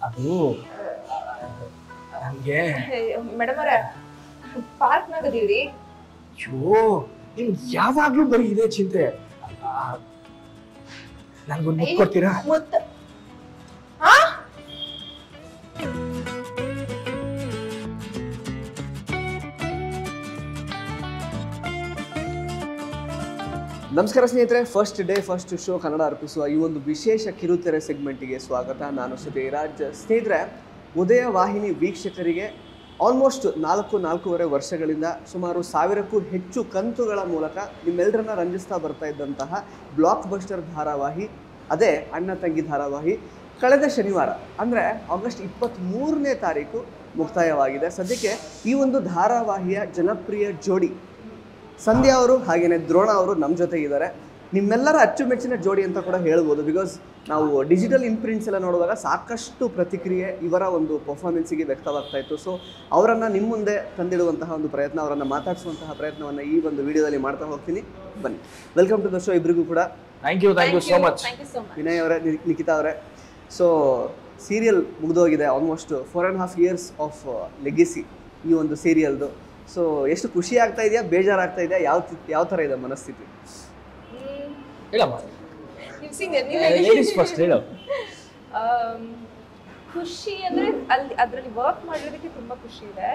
ಅದು ನನಗೆ ಮೇಡಮ್ ಅವರೇ ಪಾರ್ಕ್ನಾಗ ಅದೀವ್ರಿ. ಅಯ್ಯೋ ನಿಮ್ಗೆ ಯಾವಾಗ್ಲೂ ಬರೀ ಇದೇ ಚಿಂತೆ. ನನ್ಗೊಂದು ಮುತ್ತು ಕೊಡ್ತೀರಾ? ಮುತ್ತು ನಮಸ್ಕಾರ ಸ್ನೇಹಿತರೆ, first day first show Kannada ಅರ್ಪಿಸುವ ಈ ಒಂದು ವಿಶೇಷ ಕಿರುತೆರೆ ಸೆಗ್ಮೆಂಟಿಗೆ ಸ್ವಾಗತ. ನಾನು ಸುಧೀರಾಜ್. ಸ್ನೇಹಿತರೆ, ಉದಯ ವಾಹಿನಿ ವೀಕ್ಷಕರಿಗೆ ಆಲ್ಮೋಸ್ಟ್ 4.5 ವರ್ಷಗಳಿಂದ ಸುಮಾರು 1000ಕ್ಕೂ ಹೆಚ್ಚು ಕಂತುಗಳ ಮೂಲಕ ನಿಮ್ಮೆಲ್ಲರನ್ನ ರಂಜಿಸ್ತಾ ಬರ್ತಾ ಇದ್ದಂತಹ ಬ್ಲಾಕ್ ಬಸ್ಟರ್ ಧಾರಾವಾಹಿ ಅದೇ ಅಣ್ಣ ತಂಗಿ ಧಾರಾವಾಹಿ ಕಳೆದ ಶನಿವಾರ ಅಂದರೆ ಆಗಸ್ಟ್ 23ನೇ ತಾರೀಕು ಮುಕ್ತಾಯವಾಗಿದೆ. ಸದ್ಯಕ್ಕೆ ಈ ಒಂದು ಧಾರಾವಾಹಿಯ ಜನಪ್ರಿಯ ಜೋಡಿ ಸಂಧ್ಯಾ ಅವರು ಹಾಗೆಯೇ ದ್ರೋಣ ಅವರು ನಮ್ಮ ಜೊತೆಗಿದ್ದಾರೆ. ನಿಮ್ಮೆಲ್ಲರ ಅಚ್ಚುಮೆಚ್ಚಿನ ಜೋಡಿ ಅಂತ ಕೂಡ ಹೇಳ್ಬೋದು. ಬಿಕಾಸ್ ನಾವು ಡಿಜಿಟಲ್ ಇಂಪ್ರಿಂಟ್ಸ್ ಎಲ್ಲ ನೋಡುವಾಗ ಸಾಕಷ್ಟು ಪ್ರತಿಕ್ರಿಯೆ ಇವರ ಒಂದು ಪರ್ಫಾರ್ಮೆನ್ಸಿಗೆ ವ್ಯಕ್ತವಾಗ್ತಾ ಇತ್ತು. ಸೊ ಅವರನ್ನು ನಿಮ್ಮ ಮುಂದೆ ತಂದಿಡುವಂತಹ ಒಂದು ಪ್ರಯತ್ನ, ಅವರನ್ನು ಮಾತಾಡಿಸುವಂತಹ ಪ್ರಯತ್ನವನ್ನು ಈ ಒಂದು ವಿಡಿಯೋದಲ್ಲಿ ಮಾಡ್ತಾ ಹೋಗ್ತೀನಿ. ಬನ್ನಿ, ವೆಲ್ಕಮ್ ಟು ದ ಶೋ ಇಬ್ಬರಿಗೂ ಕೂಡ. Thank you so much. Vinay ಅವರೇ, ನಿಖಿತಾ ಅವರೇ. ಸೊ ಸೀರಿಯಲ್ ಮುಗಿದೋಗಿದೆ. ಆಲ್ಮೋಸ್ಟ್ 4.5 years ಆಫ್ ಲೆಗೆಸಿ ಈ ಒಂದು ಸೀರಿಯಲ್ದು. ಸೊ ಎಷ್ಟು ಖುಷಿ ಆಗ್ತಾ ಇದೆಯಾ, ಬೇಜಾರಾಗ್ತಾ ಇದೆಯಾ, ಯಾವ ಥರ ಇದೆ ಮನಸ್ಥಿತಿ? ಖುಷಿ ಅಂದ್ರೆ ಅದ್ರಲ್ಲಿ ವರ್ಕ್ ಮಾಡಿರೋದಕ್ಕೆ ತುಂಬಾ ಖುಷಿ ಇದೆ.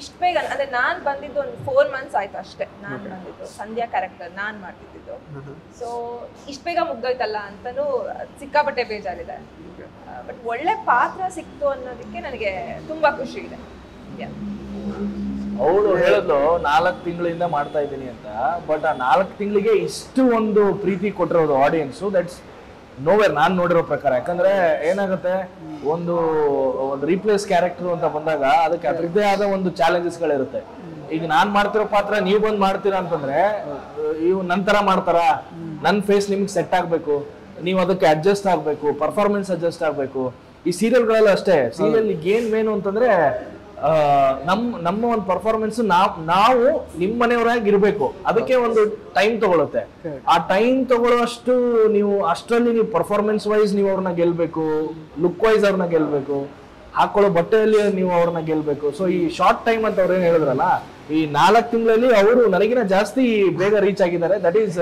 ಇಷ್ಟ ಬೇಗ ಅಂದ್ರೆ ನಾನ್ ಬಂದಿದ್ದು ಒಂದು 4 months ಆಯ್ತು ಅಷ್ಟೇ. ನಾನ್ ಬಂದಿದ್ದು ಸಂಧ್ಯಾ ಕ್ಯಾರೆಕ್ಟರ್ ನಾನ್ ಮಾಡ್ತಿದ್ದು. ಸೊ ಇಷ್ಟ ಬೇಗ ಮುಗ್ದೋಯ್ತಲ್ಲ ಅಂತಾನು ಸಿಕ್ಕಾಪಟ್ಟೆ ಬೇಜಾರಿದೆ. ಬಟ್ ಒಳ್ಳೆ ಪಾತ್ರ ಸಿಕ್ತು ಅನ್ನೋದಕ್ಕೆ ನನಗೆ ತುಂಬಾ ಖುಷಿ ಇದೆ. ಅವಳು ಹೇಳಿದ್ಲು 4 ತಿಂಗಳಿಂದ ಮಾಡ್ತಾ ಇದ್ದೀನಿ ಅಂತ. ಬಟ್ ಆ 4 ತಿಂಗಳಿಗೆ ಇಷ್ಟು ಒಂದು ಪ್ರೀತಿ ಕೊಟ್ಟಿರೋದು ಆಡಿಯನ್ಸು, ದಟ್ಸ್ ನೋವೇರ್ ನಾನು ನೋಡಿರೋ ಪ್ರಕಾರ. ಯಾಕಂದ್ರೆ ಏನಾಗುತ್ತೆ, ಒಂದು ರೀಪ್ಲೇಸ್ ಕ್ಯಾರೆಕ್ಟರ್ ಅಂತ ಬಂದಾಗ ಅದಕ್ಕೆ ಅದರದ್ದೇ ಆದ ಒಂದು ಚಾಲೆಂಜಸ್ಗಳಿರುತ್ತೆ. ಈಗ ನಾನ್ ಮಾಡ್ತಿರೋ ಪಾತ್ರ ನೀವು ಬಂದು ಮಾಡ್ತೀರಾ ಅಂತಂದ್ರೆ ಇವು ನಂತರ ಮಾಡ್ತಾರಾ, ನನ್ನ ಫೇಸ್ ನಿಮ್ಗೆ ಸೆಟ್ ಆಗ್ಬೇಕು, ನೀವು ಅದಕ್ಕೆ ಅಡ್ಜಸ್ಟ್ ಆಗ್ಬೇಕು, ಪರ್ಫಾರ್ಮೆನ್ಸ್ ಅಡ್ಜಸ್ಟ್ ಆಗ್ಬೇಕು. ಈ ಸೀರಿಯಲ್ಗಳೆಲ್ಲ ಅಷ್ಟೇ. ಸೀರಿಯಲ್ ಏನ್ ಮೇನು ಅಂತಂದ್ರೆ ನಮ್ಮ ಒಂದು ಪರ್ಫಾರ್ಮೆನ್ಸ್ ನಾವು ನಿಮ್ಮ ಮನೆಯವರಾಗಿ ಇರ್ಬೇಕು. ಅದಕ್ಕೆ ಒಂದು ಟೈಮ್ ತಗೊಳುತ್ತೆ. ಆ ಟೈಮ್ ತಗೊಳ್ಳೋಷ್ಟು ನೀವು ಅಷ್ಟರಲ್ಲಿ ನೀವು ಪರ್ಫಾರ್ಮೆನ್ಸ್ ವೈಸ್ ನೀವು ಅವ್ರನ್ನ ಗೆಲ್ಬೇಕು, ಲುಕ್ ವೈಸ್ ಅವ್ರನ್ನ ಗೆಲ್ಬೇಕು, ಹಾಕೊಳ್ಳೋ ಬಟ್ಟೆಯಲ್ಲಿ ನೀವು ಅವ್ರನ್ನ ಗೆಲ್ಬೇಕು. ಸೊ ಈ ಶಾರ್ಟ್ ಟೈಮ್ ಅಂತ ಅವ್ರು ಏನ್ ಹೇಳಿದ್ರಲ್ಲ, ಈ 4 ತಿಂಗಳಲ್ಲಿ ಅವರು ನನಗಿನ ಜಾಸ್ತಿ ಬೇಗ ರೀಚ್ ಆಗಿದ್ದಾರೆ. ದಟ್ ಈಸ್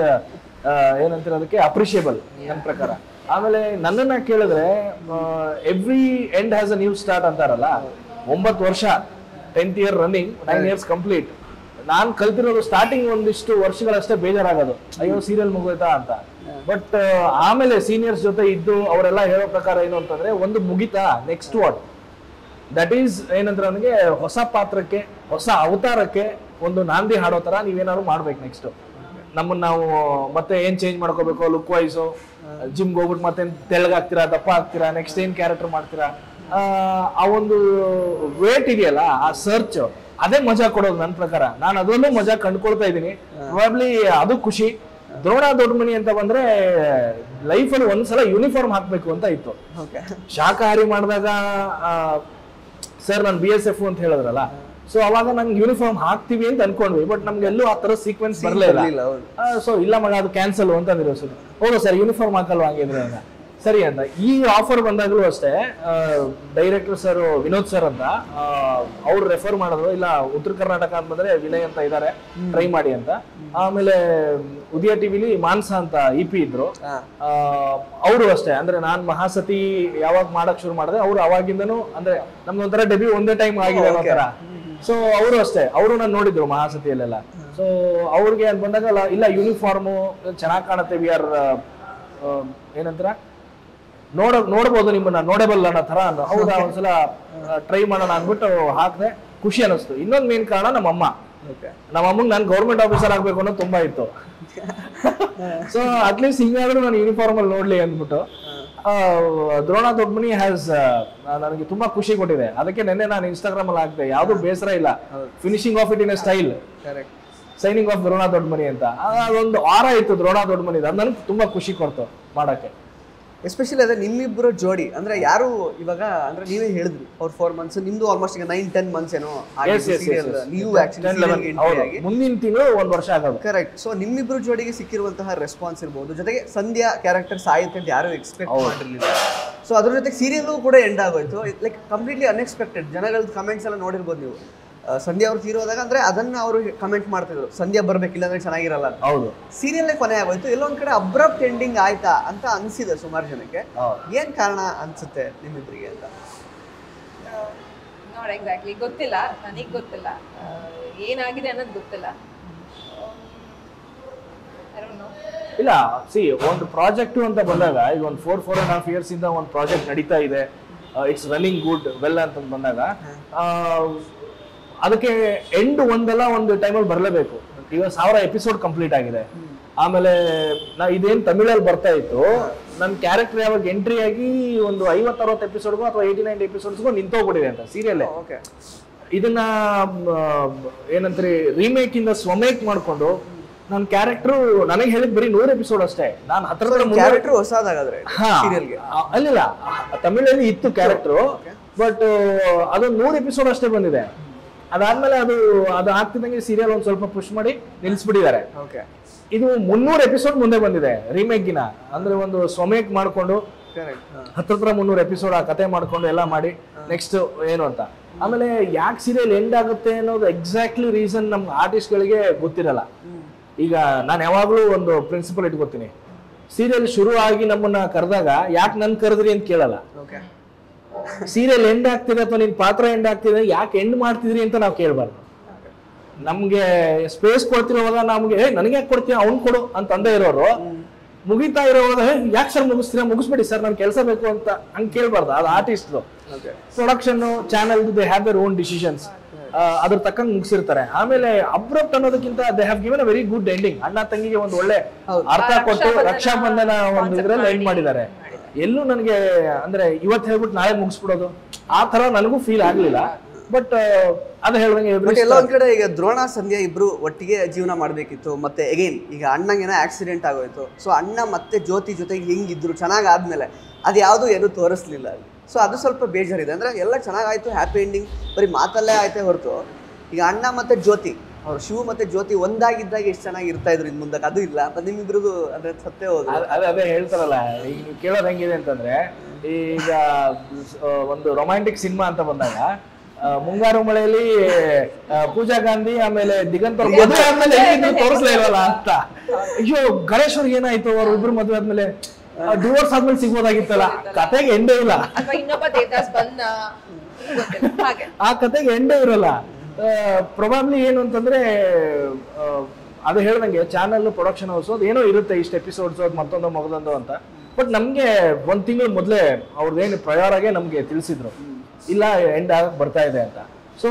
ಏನಂತೀರ ಅದಕ್ಕೆ ಅಪ್ರಿಷಿಯಬಲ್ ನನ್ನ ಪ್ರಕಾರ. ಆಮೇಲೆ ನನ್ನನ್ನ ಕೇಳಿದ್ರೆ every end has a new start ಅಂತಾರಲ್ಲ. 9 ವರ್ಷ, 10th year running, 9 years complete. ನಾನು ಕಲ್ತಿರೋದು ಸ್ಟಾರ್ಟಿಂಗ್ ಒಂದಿಷ್ಟು ವರ್ಷಗಳಷ್ಟೇ ಬೇಜಾರಾಗೋದು, ಅಯ್ಯೋ ಸೀರಿಯಲ್ ಮುಗೋಯ್ತಾ ಅಂತ. ಬಟ್ ಆಮೇಲೆ ಸೀನಿಯರ್ಸ್ ಜೊತೆ ಇದ್ದು ಅವರೆಲ್ಲ ಹೇಳೋ ಪ್ರಕಾರ ಏನು ಅಂತಂದ್ರೆ, ಒಂದು ಮುಗಿತಾ ನೆಕ್ಸ್ಟ್ ವಾಟ್, ದಟ್ ಈಸ್ ಏನಂದ್ರೆ ನನಗೆ ಹೊಸ ಪಾತ್ರಕ್ಕೆ, ಹೊಸ ಅವತಾರಕ್ಕೆ ಒಂದು ನಾಂದಿ ಹಾಡೋ ತರ ನೀವೇನಾದ್ರು ಮಾಡ್ಬೇಕು. ನೆಕ್ಸ್ಟ್ ನಮ್ಮನ್ನ ನಾವು ಮತ್ತೆ ಏನ್ ಚೇಂಜ್ ಮಾಡ್ಕೋಬೇಕು, ಲುಕ್ ವೈಸು, ಜಿಮ್ಗೆ ಹೋಗ್ಬಿಟ್ಟು ಮತ್ತೆ ತೆಳ್ಳಗಾಗ್ತೀರಾ, ದಪ್ಪ ಆಗ್ತೀರಾ, ನೆಕ್ಸ್ಟ್ ಏನ್ ಕ್ಯಾರೆಕ್ಟರ್ ಮಾಡ್ತೀರಾ, ಆ ಒಂದು ವೇಟ್ ಇದೆಯಲ್ಲ, ಆ ಸರ್ಚ್, ಅದೇ ಮಜಾ ಕೊಡೋದು ನನ್ನ ಪ್ರಕಾರ. ನಾನು ಅದರಲ್ಲೂ ಮಜಾ ಕಂಡುಕೊಳ್ತಾ ಇದ್ದೀನಿ. ಪ್ರಾಬ್ಲಿ ಅದು ಖುಷಿ. ದ್ರೋಣ ದೊಡ್ಡ ಮನಿ ಅಂತ ಬಂದ್ರೆ ಲೈಫಲ್ಲಿ ಒಂದ್ಸಲ ಯೂನಿಫಾರ್ಮ್ ಹಾಕ್ಬೇಕು ಅಂತ ಇತ್ತು. ಶಾಕಾಹಾರಿ ಮಾಡಿದಾಗ ಸರ್ ನಾನು BSF ಅಂತ ಹೇಳಿದ್ರಲ್ಲ, ಸೊ ಅವಾಗ ನಂಗೆ ಯೂನಿಫಾರ್ಮ್ ಹಾಕ್ತಿವಿ ಅಂತ ಅನ್ಕೊಂಡ್ವಿ. ಬಟ್ ನಮ್ಗೆ ಎಲ್ಲೂ ಆ ತರ ಸೀಕ್ವೆನ್ಸ್ ಬರಲೇ ಇಲ್ಲ. ಸೊ ಇಲ್ಲ ಮಗ ಅದು ಕ್ಯಾನ್ಸಲ್ ಅಂತಂದಿರೋ. ಸರ್ ಹೌದು ಸರ್ ಯೂನಿಫಾರ್ಮ್ ಹಾಕಲ್ವಾ ಹಂಗಿದ್ರೆ ಸರಿ ಅಂತ. ಈ ಆಫರ್ ಬಂದಾಗಲೂ ಅಷ್ಟೇ, ಡೈರೆಕ್ಟರ್ ಸರ್ ವಿನೋದ್ ಸರ್ ಅಂತ ಅವ್ರು ರೆಫರ್ ಮಾಡಿದ್ರು, ಇಲ್ಲ ಉತ್ತರ ಕರ್ನಾಟಕ ಅಂತ ಬಂದ್ರೆ ವಿನಯ್ ಅಂತ ಇದ್ದಾರೆ, ಟ್ರೈ ಮಾಡಿ ಅಂತ. ಆಮೇಲೆ ಉದಯ ಟಿವಿಲಿ ಮಾನ್ಸ ಅಂತ EP ಇದ್ರು, ಅವರು ಅಷ್ಟೇ. ಅಂದ್ರೆ ನಾನ್ ಮಹಾಸತಿ ಯಾವಾಗ ಮಾಡಕ್ ಶುರು ಮಾಡಿದೆ, ಅವ್ರು ಅವಾಗಿಂದನು ಅಂದ್ರೆ ನಮ್ದೊಂಥರ ಡೆಬ್ಯೂ ಒಂದೇ ಟೈಮ್ ಆಗಿದೆ ಅನ್ನೋ ತರ. ಸೊ ಅವರು ಅಷ್ಟೇ, ಅವರು ನಾನು ನೋಡಿದ್ರು ಮಹಾಸತಿಯಲ್ಲೆಲ್ಲ. ಸೊ ಅವ್ರಿಗೆ ಅಂತ ಬಂದಾಗ ಇಲ್ಲ ಯೂನಿಫಾರ್ಮು ಚೆನ್ನಾಗಿ ಕಾಣುತ್ತೆ, ವಿ ಆರ್ ಏನಂತಾರ ನೋಡ್ಬೋದು ನಿಮ್ಮನ್ನ, ನೋಡಬಲ್ಲ ಅನ್ನೋ ತರ. ಹೌದಾ ಒಂದ್ಸಲ ಟ್ರೈ ಮಾಡೋಣ ಅಂದ್ಬಿಟ್ಟು ಹಾಕಿದೆ, ಖುಷಿ ಅನಿಸ್ತು. ಇನ್ನೊಂದು ಮೇನ್ ಕಾರಣ ನಮ್ಮಮ್ಮ. ನಮ್ಮಮ್ಮಗೆ ನಾನು ಗೌರ್ಮೆಂಟ್ ಆಫೀಸರ್ ಆಗ್ಬೇಕು ಅನ್ನೋದು ತುಂಬಾ ಇತ್ತು. ಸೊ ಅಟ್ಲೀಸ್ಟ್ ಹಿಂಗಾದ್ರೂ ನಾನು ಯೂನಿಫಾರ್ಮ್ ಅಲ್ಲಿ ನೋಡ್ಲಿ ಅಂದ್ಬಿಟ್ಟು ದ್ರೋಣ ದೊಡ್ಡಮನಿ ಹ್ಯಾಸ್ ನನಗೆ ತುಂಬಾ ಖುಷಿ ಕೊಟ್ಟಿದೆ. ಅದಕ್ಕೆ ನೆನ್ನೆ ನಾನು ಇನ್ಸ್ಟಾಗ್ರಾಮ್ ಅಲ್ಲಿ ಹಾಕಿದೆ, ಯಾವ್ದು ಬೇಸರ ಇಲ್ಲ, finishing of it in a style, signing off Drona Doddamani ಅಂತ. ಅದೊಂದು ಆರ ಇತ್ತು ದ್ರೋಣ ದೊಡ್ಡಮನಿ, ಅದು ನನಗೆ ತುಂಬಾ ಖುಷಿ ಕೊಡ್ತು ಮಾಡಕ್ಕೆ. ಎಸ್ಪೆಷಲಿ ಅದೇ ನಿಮ್ಮಿಬ್ಬರು ಜೋಡಿ ಅಂದ್ರೆ ಯಾರು ಇವಾಗ ಅಂದ್ರೆ ನೀವೇ ಹೇಳಿದ್ರಿ ಅವ್ರ 4 months, ನಿಮ್ದು ಆಲ್ಮೋಸ್ಟ್ ಈಗ 9-10 months ಏನೋ ನೀವು ಮುಂದಿನ ತಿಂಗಳು 1 ವರ್ಷ ಆಗೋದು. ಕರೆಕ್ಟ್. ಸೊ ನಿಮ್ಮಿಬ್ರು ಜೋಡಿಗೆ ಸಿಕ್ಕಿರುವಂತಹ ರೆಸ್ಪಾನ್ಸ್ ಇರ್ಬೋದು, ಜೊತೆಗೆ ಸಂಧ್ಯಾ ಕ್ಯಾರೆಕ್ಟರ್ ಸಾಯುತ್ತೆ ಅಂತ ಯಾರು ಎಕ್ಸ್ಪೆಕ್ಟ್ ಮಾಡಿರ್ಲಿಲ್ಲ. ಸೊ ಅದ್ರ ಜೊತೆ ಸೀರಿಯಲ್ಲು ಕೂಡ ಎಂಡ್ ಆಗೋಯ್ತು. Like completely unexpected. ಜನಗಳದ್ದು ಕಮೆಂಟ್ಸ್ ಎಲ್ಲ ನೋಡಿರ್ಬೋದು ನೀವು. ಸಂಧ್ಯಾ ಅವ್ರು ತೀರೋದಾಗ ಅಂದ್ರೆ ಅದನ್ನ ಅವರು ಕಮೆಂಟ್ ಮಾಡ್ತಿದ್ರು, ಸಂಧ್ಯಾ ಬರ್ಬೇಕಿಲ್ಲ ಅಂದ್ರೆ ಚೆನ್ನಾಗಿರಲ್ಲ ಅಂತ. ಹೌದು, ಸೀರಿಯಲ್ಲೇ ಕೊನೆ ಆಗೋಯ್ತು. ಎಲ್ಲೊಂದ್ ಕಡೆ ಅಬ್ರಪ್ಟ್ ಎಂಡಿಂಗ್ ಆಯ್ತಾ ಅಂತ ಅನ್ಸಿದೆ ಸುಮಾರು ಜನಕ್ಕೆ. ಏನ್ ಕಾರಣ ಅನ್ಸುತ್ತೆ ನಿಮ್ಮಿಬ್ಬರಿಗೆ ಅಂತ? ನಾಟ್ ಎಕ್ಸಾಕ್ಟ್ಲಿ ಗೊತ್ತಿಲ್ಲ, ನನಗೆ ಗೊತ್ತಿಲ್ಲ ಏನಾಗಿದೆ ಅನ್ನೋದು ಗೊತ್ತಿಲ್ಲ. ಇಲ್ಲ ಒಂದು ಪ್ರಾಜೆಕ್ಟ್ ಅಂತ ಬಂದಾಗ ಈಗ ಒಂದು 4.5 years ಇಂದ ಒಂದು ಪ್ರಾಜೆಕ್ಟ್ ನಡೀತಾ ಇದೆ, ಇಟ್ಸ್ ರನ್ನಿಂಗ್ ಗುಡ್ ವೆಲ್ ಅಂತ ಬಂದಾಗ ಅದಕ್ಕೆ ಎಂಡ್ ಒಂದಲ್ಲ ಒಂದು ಟೈಮಲ್ಲಿ ಬರಲೇಬೇಕು. ಈಗ 1000 ಎಪಿಸೋಡ್ ಕಂಪ್ಲೀಟ್ ಆಗಿದೆ. ಆಮೇಲೆ ಇದೇನು ತಮಿಳಲ್ಲಿ ಬರ್ತಾ ಇತ್ತು, ನನ್ನ ಕ್ಯಾರೆಕ್ಟರ್ ಯಾವಾಗ ಎಂಟ್ರಿ ಆಗಿ ಒಂದು 50-60 ಎಪಿಸೋಡ್ಗೋ ಅಥವಾ 89 ಎಪಿಸೋಡ್ಸ್ಗೋ ನಿಂತೋಗ್ಬಿಟ್ಟಿದೆ ಅಂತ ಸೀರಿಯಲ್. ಇದನ್ನ ಏನಂತಾರೆ ರೀಮೇಕ್ ಇಂದ ಸ್ವಮೇಕ್ ಮಾಡ್ಕೊಂಡು ನನ್ನ ಕ್ಯಾರೆಕ್ಟರ್ ನನಗೆ ಹೇಳಿದ್ ಬರೀ 100 ಎಪಿಸೋಡ್ ಅಷ್ಟೇ. ನಾನು ಕ್ಯಾರೆಕ್ಟರ್ ಹೊಸದಾಗಾದ್ರೆ ಸೀರಿಯಲ್ಗೆ ಅಲ್ಲಿಲ್ಲ, ತಮಿಳಲ್ಲಿ ಇತ್ತು ಕ್ಯಾರೆಕ್ಟರ್, ಬಟ್ ಅದೊಂದು 100 ಎಪಿಸೋಡ್ ಅಷ್ಟೇ ಬಂದಿದೆ. ಅದಾದ್ಮೇಲೆ ಅದು ಆಗ್ತಿದ್ದಂಗೆ ಸೀರಿಯಲ್ ಒಂದ್ ಸ್ವಲ್ಪ ಪುಷ್ ಮಾಡಿ ನಿಲ್ಸ್ಬಿಟ್ಟಿದ್ದಾರೆ. ಇದು 300 ಎಪಿಸೋಡ್ ಮುಂದೆ ಬಂದಿದೆ ರೀಮೇಕ್ಗಿನ. ಅಂದ್ರೆ ಒಂದು ಸ್ವಮೇಕ್ ಮಾಡ್ಕೊಂಡು ಹತ್ರ 300 ಎಪಿಸೋಡ್ ಆ ಕತೆ ಮಾಡ್ಕೊಂಡು ಎಲ್ಲ ಮಾಡಿ ನೆಕ್ಸ್ಟ್ ಏನು ಅಂತ. ಆಮೇಲೆ ಯಾಕೆ ಸೀರಿಯಲ್ ಎಂಡ್ ಆಗುತ್ತೆ ಅನ್ನೋದು ಎಕ್ಸಾಕ್ಟ್ಲಿ ರೀಸನ್ ನಮ್ ಆರ್ಟಿಸ್ಟ್ ಗಳಿಗೆ ಗೊತ್ತಿರಲ್ಲ. ಈಗ ನಾನು ಯಾವಾಗ್ಲೂ ಒಂದು ಪ್ರಿನ್ಸಿಪಲ್ ಇಟ್ಕೋತೀನಿ, ಸೀರಿಯಲ್ ಶುರು ಆಗಿ ನಮ್ಮನ್ನ ಕರೆದಾಗ ಯಾಕೆ ನನ್ ಕರೆದ್ರಿ ಅಂತ ಕೇಳಲ್ಲ. ಸೀರಿಯಲ್ ಎಂಡ್ ಆಗ್ತಿದೆ ಅಥವಾ ನಿನ್ ಪಾತ್ರ ಎಂಡ್ ಆಗ್ತಿದೆ ಯಾಕೆ ಎಂಡ್ ಮಾಡ್ತಿದ್ರಿ ಅಂತ ನಾವು ಕೇಳ್ಬಾರ್ದು. ನಮ್ಗೆ ಸ್ಪೇಸ್ ಕೊಡ್ತಿರೋವಾಗ ನಮ್ಗೆ ನನಗೆ ಯಾಕೆ ಕೊಡ್ತೀಯ ಅವ್ನ್ ಕೊಡು ಅಂತ ಅಂದೇ ಇರೋರು, ಮುಗಿತಾ ಇರೋವಾಗ ಯಾಕೆ ಸರ್ ಮುಗಿಸ್ತೀರಾ, ಮುಗಿಸ್ಬೇಡಿ ಸರ್ ನನ್ ಕೆಲಸ ಬೇಕು ಅಂತ ಹಂಗ್ ಕೇಳ್ಬಾರ್ದು. ಅದು artist production channel they have their own decisions, ಅದ್ರ ತಕ್ಕಂಗ್ ಮುಗಿಸಿರ್ತಾರೆ. ಆಮೇಲೆ ಅಬ್ರಪ್ಟ್ ಅನ್ನೋದಕ್ಕಿಂತ they have given a very good ending. ಅಣ್ಣ ತಂಗಿಗೆ ಒಂದು ಒಳ್ಳೆ ಅರ್ಥ ಕೊಟ್ಟು ರಕ್ಷಾ ಬಂಧನ ಒಂದು ಇದ್ರಲ್ಲಿ ಎಂಡ್ ಮಾಡಿದ್ದಾರೆ. ಎಲ್ಲೂ ನನಗೆ ಅಂದ್ರೆ ಇವತ್ತು ಹೇಳ್ಬಿಟ್ಟು ನಾಳೆ ಮುಗಿಸ್ಬಿಡೋದು ಆ ತರ ನನಗೂ ಫೀಲ್ ಆಗ್ಲಿಲ್ಲ. ಬಟ್ ಅದು ಹೇಳ್ದಂಗೆ ಎಲ್ಲ ಒಂದ್ ಕಡೆ ಈಗ ದ್ರೋಣ ಸಂಧ್ಯಾ ಇಬ್ರು ಒಟ್ಟಿಗೆ ಜೀವನ ಮಾಡ್ಬೇಕಿತ್ತು. ಮತ್ತೆ ಅಗೈನ್ ಈಗ ಅಣ್ಣಂಗೇನೋ ಆಕ್ಸಿಡೆಂಟ್ ಆಗೋಯ್ತು. ಸೊ ಅಣ್ಣ ಮತ್ತೆ ಜ್ಯೋತಿ ಜೊತೆಗೆ ಹಿಂಗಿದ್ರು ಚೆನ್ನಾಗ್ ಆದ್ಮೇಲೆ ಅದು ಯಾವ್ದು ಏನು ತೋರಿಸ್ಲಿಲ್ಲ ಅಲ್ಲಿ. ಸೊ ಅದು ಸ್ವಲ್ಪ ಬೇಜಾರಿದೆ. ಅಂದ್ರೆ ಎಲ್ಲ ಚೆನ್ನಾಗಾಯ್ತು, ಹ್ಯಾಪಿ ಎಂಡಿಂಗ್, ಬರೀ ಮಾತಲ್ಲೇ ಆಯ್ತೇ ಹೊರತು ಈಗ ಅಣ್ಣ ಮತ್ತೆ ಜ್ಯೋತಿ ಅವ್ರು ಶಿವ ಮತ್ತೆ ಜ್ಯೋತಿ ಒಂದಾಗಿದ್ದಾಗ ಎಷ್ಟು ಚೆನ್ನಾಗಿ ಇರ್ತಾ ಇದ್ರು ಇನ್ ಮುಂದಕ್ಕೆ ಅದು ಇಲ್ಲ. ನಿಮ್ಮಿಬ್ರದ್ದು ಅಂದ್ರೆ ಸತ್ತೇ ಹೋದ್ರು. ಅದೇ ಹೇಳ್ತಾರಲ್ಲ, ಈಗ ನೀವು ಕೇಳೋದು ಹೆಂಗಿದೆ ಅಂತಂದ್ರೆ, ಈಗ ಒಂದು ರೊಮ್ಯಾಂಟಿಕ್ ಸಿನಿಮಾ ಅಂತ ಬಂದಾಗ ಮುಂಗಾರು ಮಳೆಯಲ್ಲಿ ಪೂಜಾ ಗಾಂಧಿ ಆಮೇಲೆ ದಿಗಂತ್ ಅವ್ರ ಮದುವೆ ಆದ್ಮೇಲೆ ತೋರಿಸ್ಲೇ ಇಲ್ವಲ್ಲ ಅಂತ. ಅಯ್ಯೋ ಗಣೇಶ್ ಅವ್ರಿಗೆ ಏನಾಯ್ತು, ಅವ್ರ ಇಬ್ರು ಮದುವೆ ಆದ್ಮೇಲೆ ಡಿವೋರ್ಸ್ ಆದ್ಮೇಲೆ ಸಿಗ್ಬೋದಾಗಿತ್ತಲ್ಲ. ಕತೆಗೆ ಎಂಡೇ ಇಲ್ಲ, ಆ ಕತೆಗೆ ಎಂಡೇ ಇರಲ್ಲ. ಪ್ರೊಬಾಬ್ಲಿ ಏನು ಅಂತಂದ್ರೆ ಅದು ಹೇಳ್ದಂಗೆ ಚಾನಲ್ ಪ್ರೊಡಕ್ಷನ್ ಹೌಸ್ ಅದು ಏನೋ ಇರುತ್ತೆ, ಇಷ್ಟು ಎಪಿಸೋಡ್ಸ್ ಅದು ಮತ್ತೊಂದು ಮಗದೊಂದು ಅಂತ. ಬಟ್ ನಮ್ಗೆ 1 ತಿಂಗಳು ಮೊದಲೇ ಅವ್ರದ್ದೇನು ಪ್ರಯಾರಾಗೆ ನಮ್ಗೆ ತಿಳಿಸಿದ್ರು, ಇಲ್ಲ ಎಂಡ್ ಆಗಕ್ಕೆ ಬರ್ತಾ ಇದೆ ಅಂತ. ಸೊ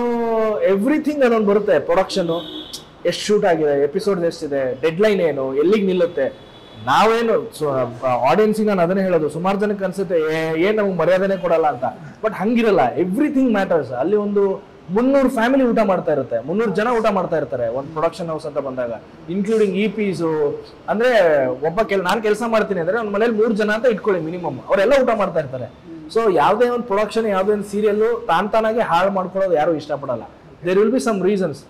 ಎವ್ರಿಥಿಂಗ್ ಅದೊಂದು ಬರುತ್ತೆ. ಪ್ರೊಡಕ್ಷನ್ ಎಷ್ಟು ಶೂಟ್ ಆಗಿದೆ, ಎಪಿಸೋಡ್ ಎಷ್ಟಿದೆ, ಡೆಡ್ ಲೈನ್ ಏನು, ಎಲ್ಲಿಗೆ ನಿಲ್ಲುತ್ತೆ. ನಾವೇನು ಆಡಿಯನ್ಸಿಗೆ ನಾನು ಅದನ್ನೇ ಹೇಳೋದು, ಸುಮಾರು ಜನಕ್ಕೆ ಅನ್ಸುತ್ತೆ ಏನ್ ನಮ್ಗೆ ಮರ್ಯಾದೆನೇ ಕೊಡಲ್ಲ ಅಂತ. ಬಟ್ ಹಂಗಿರಲ್ಲ, ಎವ್ರಿಥಿಂಗ್ ಮ್ಯಾಟರ್ಸ್. ಅಲ್ಲಿ ಒಂದು 300 ಫ್ಯಾಮಿಲಿ ಊಟ ಮಾಡ್ತಾ ಇರುತ್ತೆ, 300 ಜನ ಊಟ ಮಾಡ್ತಾ ಇರ್ತಾರೆ ಒಂದು ಪ್ರೊಡಕ್ಷನ್ ಹೌಸ್ ಅಂತ ಬಂದಾಗ, ಇನ್ಕ್ಲೂಡಿಂಗ್ EPs. ಅಂದ್ರೆ ನಾನು ಕೆಲಸ ಮಾಡ್ತೀನಿ ಅಂದ್ರೆ ಒಂದು ಮನೇಲಿ 3 ಜನ ಅಂತ ಇಟ್ಕೊಳ್ಳಿ ಮಿನಿಮಮ್, ಅವರೆಲ್ಲ ಊಟ ಮಾಡ್ತಾ ಇರ್ತಾರೆ. ಸೊ ಯಾವುದೇ ಒಂದು ಪ್ರೊಡಕ್ಷನ್, ಯಾವುದೇ ಒಂದು ಸೀರಿಯಲ್ ತಾನಾಗೆ ಹಾಳು ಮಾಡ್ಕೊಳ್ಳೋದು ಯಾರು ಇಷ್ಟಪಡಲ್ಲ. There will be some reasons.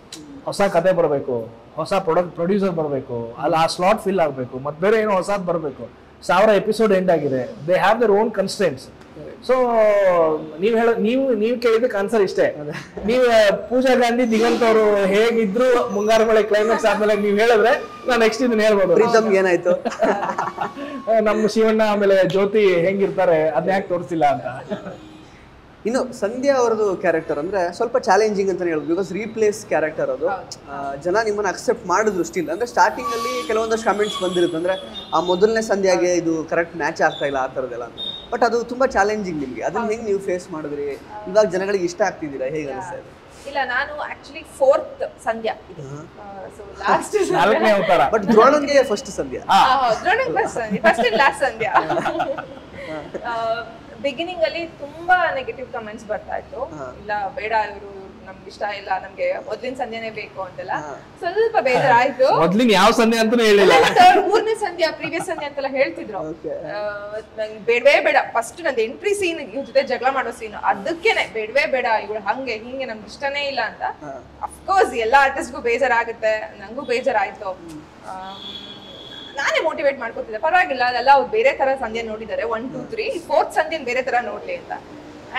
ಹೊಸ ಕತೆ ಬರಬೇಕು, ಹೊಸ ಪ್ರೊಡ್ಯೂಸರ್ ಬರಬೇಕು, ಅಲ್ಲಿ ಆ ಸ್ಲಾಟ್ ಫಿಲ್ ಆಗಬೇಕು, ಮತ್ತೆ ಬೇರೆ ಏನೋ ಹೊಸದು ಬರಬೇಕು. 1000 ಎಪಿಸೋಡ್ ಎಂಡ್ ಆಗಿದೆ, they have their own constants. So ನೀವು ಕೇಳಿದಕ್ಕೆ ಆನ್ಸರ್ ಇಷ್ಟೇ. ನೀವು ಪೂಜಾ ಗಾಂಧಿ ದಿಗಂತ್ ಅವರು ಹೇಗಿದ್ರು ಮುಂಗಾರು ಮಳೆ ಕ್ಲೈಮ್ಯಾಕ್ಸ್ ಆದ್ಮೇಲೆ ನೀವು ಹೇಳಿದ್ರೆ ನಾನು ನೆಕ್ಸ್ಟ್ ಇದನ್ನ ಹೇಳ್ಬೋದು, ಪ್ರೀತಮ್ ಏನಾಯ್ತು, ನಮ್ಮ ಶಿವಣ್ಣ ಆಮೇಲೆ ಜ್ಯೋತಿ ಹೆಂಗಿರ್ತಾರೆ ಅದನ್ನ ಯಾಕೆ ತೋರಿಸಿಲ್ಲ ಅಂತ. ಇನ್ನು ಸಂಧ್ಯಾ ಅವರದು ಕ್ಯಾರೆಕ್ಟರ್ ಅಂದ್ರೆ ಸ್ವಲ್ಪ ಚಾಲೆಂಜಿಂಗ್ ಅಂತಾನೆ ಹೇಳ್ಬೋದು. ಬಿಕಾಸ್ ರೀಪ್ಲೇಸ್ ಕ್ಯಾರೆಕ್ಟರ್ ಅದು. ಜನ ನಿಮ್ಮನ್ನ ಅಕ್ಸೆಪ್ಟ್ ಮಾಡಿದ್ರು ಸ್ಟಿಲ್. ಅಂದ್ರೆ ಸ್ಟಾರ್ಟಿಂಗ್ ಅಲ್ಲಿ ಕೆಲವೊಂದಷ್ಟು ಕಮೆಂಟ್ಸ್ ಬಂದಿರುತ್ತೆ, ಅಂದ್ರೆ ಆ ಮೊದಲನೇ ಸಂಧ್ಯಾಗೆ ಇದು ಕರೆಕ್ಟ್ ಮ್ಯಾಚ್ ಆಗ್ತಾ ಇಲ್ಲ ಆ ಥರದ್ದೆಲ್ಲ ಅಂತ. ಬಟ್ ಅದು ತುಂಬಾ ಚಾಲೆಂಜಿಂಗ್ ನಿಮ್ಗೆ. ಅದನ್ನ ಹೆಂಗ್ ನೀವು ಫೇಸ್ ಮಾಡಿದ್ರಿ? ಇವಾಗ ಜನಗಳಿಗೆ ಇಷ್ಟ ಆಗ್ತಿದ್ದೀರಾ, ಹೇಗೆ ಅನಿಸ್ತಾ ಇದೆ? ಇಲ್ಲ, ನಾನು ಆಕ್ಚುಲಿ 4th ಸಂಧ್ಯಾ. ಸೊ ಲಾಸ್ಟ್ 4ನೇ ಅವತಾರ. ಬಟ್ ದ್ರೋಣನ್ಗೆ ಫಸ್ಟ್ ಸಂಧ್ಯಾ. ದ್ರೋಣನ್ first and last Sandhya. Beginning ಅಲ್ಲಿ ತುಂಬಾ ನೆಗೆಟಿವ್ ಕಮೆಂಟ್ಸ್ ಬರ್ತಾ ಇತ್ತು. ಇಲ್ಲ ಬೇಡ, ಇವರು ನಮ್ಗೆ ಇಷ್ಟ ಇಲ್ಲ, ನಮ್ಗೆ ಮೊದ್ಲಿನ ಸಂಧ್ಯಾನೇ ಬೇಕು ಅಂತೆಲ್ಲ ಸ್ವಲ್ಪ ಬೇಜಾರಾಯ್ತು. ಮೊದ್ಲಿನ ಯಾವ ಸಂಧ್ಯಾ ಅಂತಾನೂ ಹೇಳಿಲ್ಲ, 3ನೇ ಸಂಧ್ಯಾ, ಪ್ರೀವಿಯಸ್ ಸಂಧ್ಯಾ ಅಂತೆಲ್ಲ ಹೇಳ್ತಿದ್ರು. ನಂಗೆ ಬೇಡವೇ ಬೇಡ, ಫಸ್ಟ್ ನಂದು ಎಂಟ್ರಿ ಸೀನ್ ಇವ್ರ ಜೊತೆ ಜಗಳ ಮಾಡೋ ಸೀನ್, ಅದಕ್ಕೇನೆ ಬೇಡವೇ ಬೇಡ, ಇವಳು ಹಂಗೆ ಹಿಂಗೆ ನಮ್ಗೆ ಇಷ್ಟನೇ ಇಲ್ಲ ಅಂತ. ಅಫ್ಕೋರ್ಸ್ ಎಲ್ಲ ಆರ್ಟಿಸ್ಟ್ಗೂ ಬೇಜಾರಾಗುತ್ತೆ, ನಂಗೂ ಬೇಜಾರಾಯ್ತು. ನಾನೇ ಮೋಟಿವೇಟ್ ಮಾಡ್ಕೊತಿದ್ದೆ, ಪರವಾಗಿಲ್ಲ ಅದೆಲ್ಲ ಅವ್ರು ಬೇರೆ ತರ ಸಂಧ್ಯಾ ನೋಡಿದ್ದಾರೆ 1 2 3 4th ಸಂಧ್ಯಾ ಬೇರೆ ತರ ನೋಡ್ಲಿ ಅಂತ.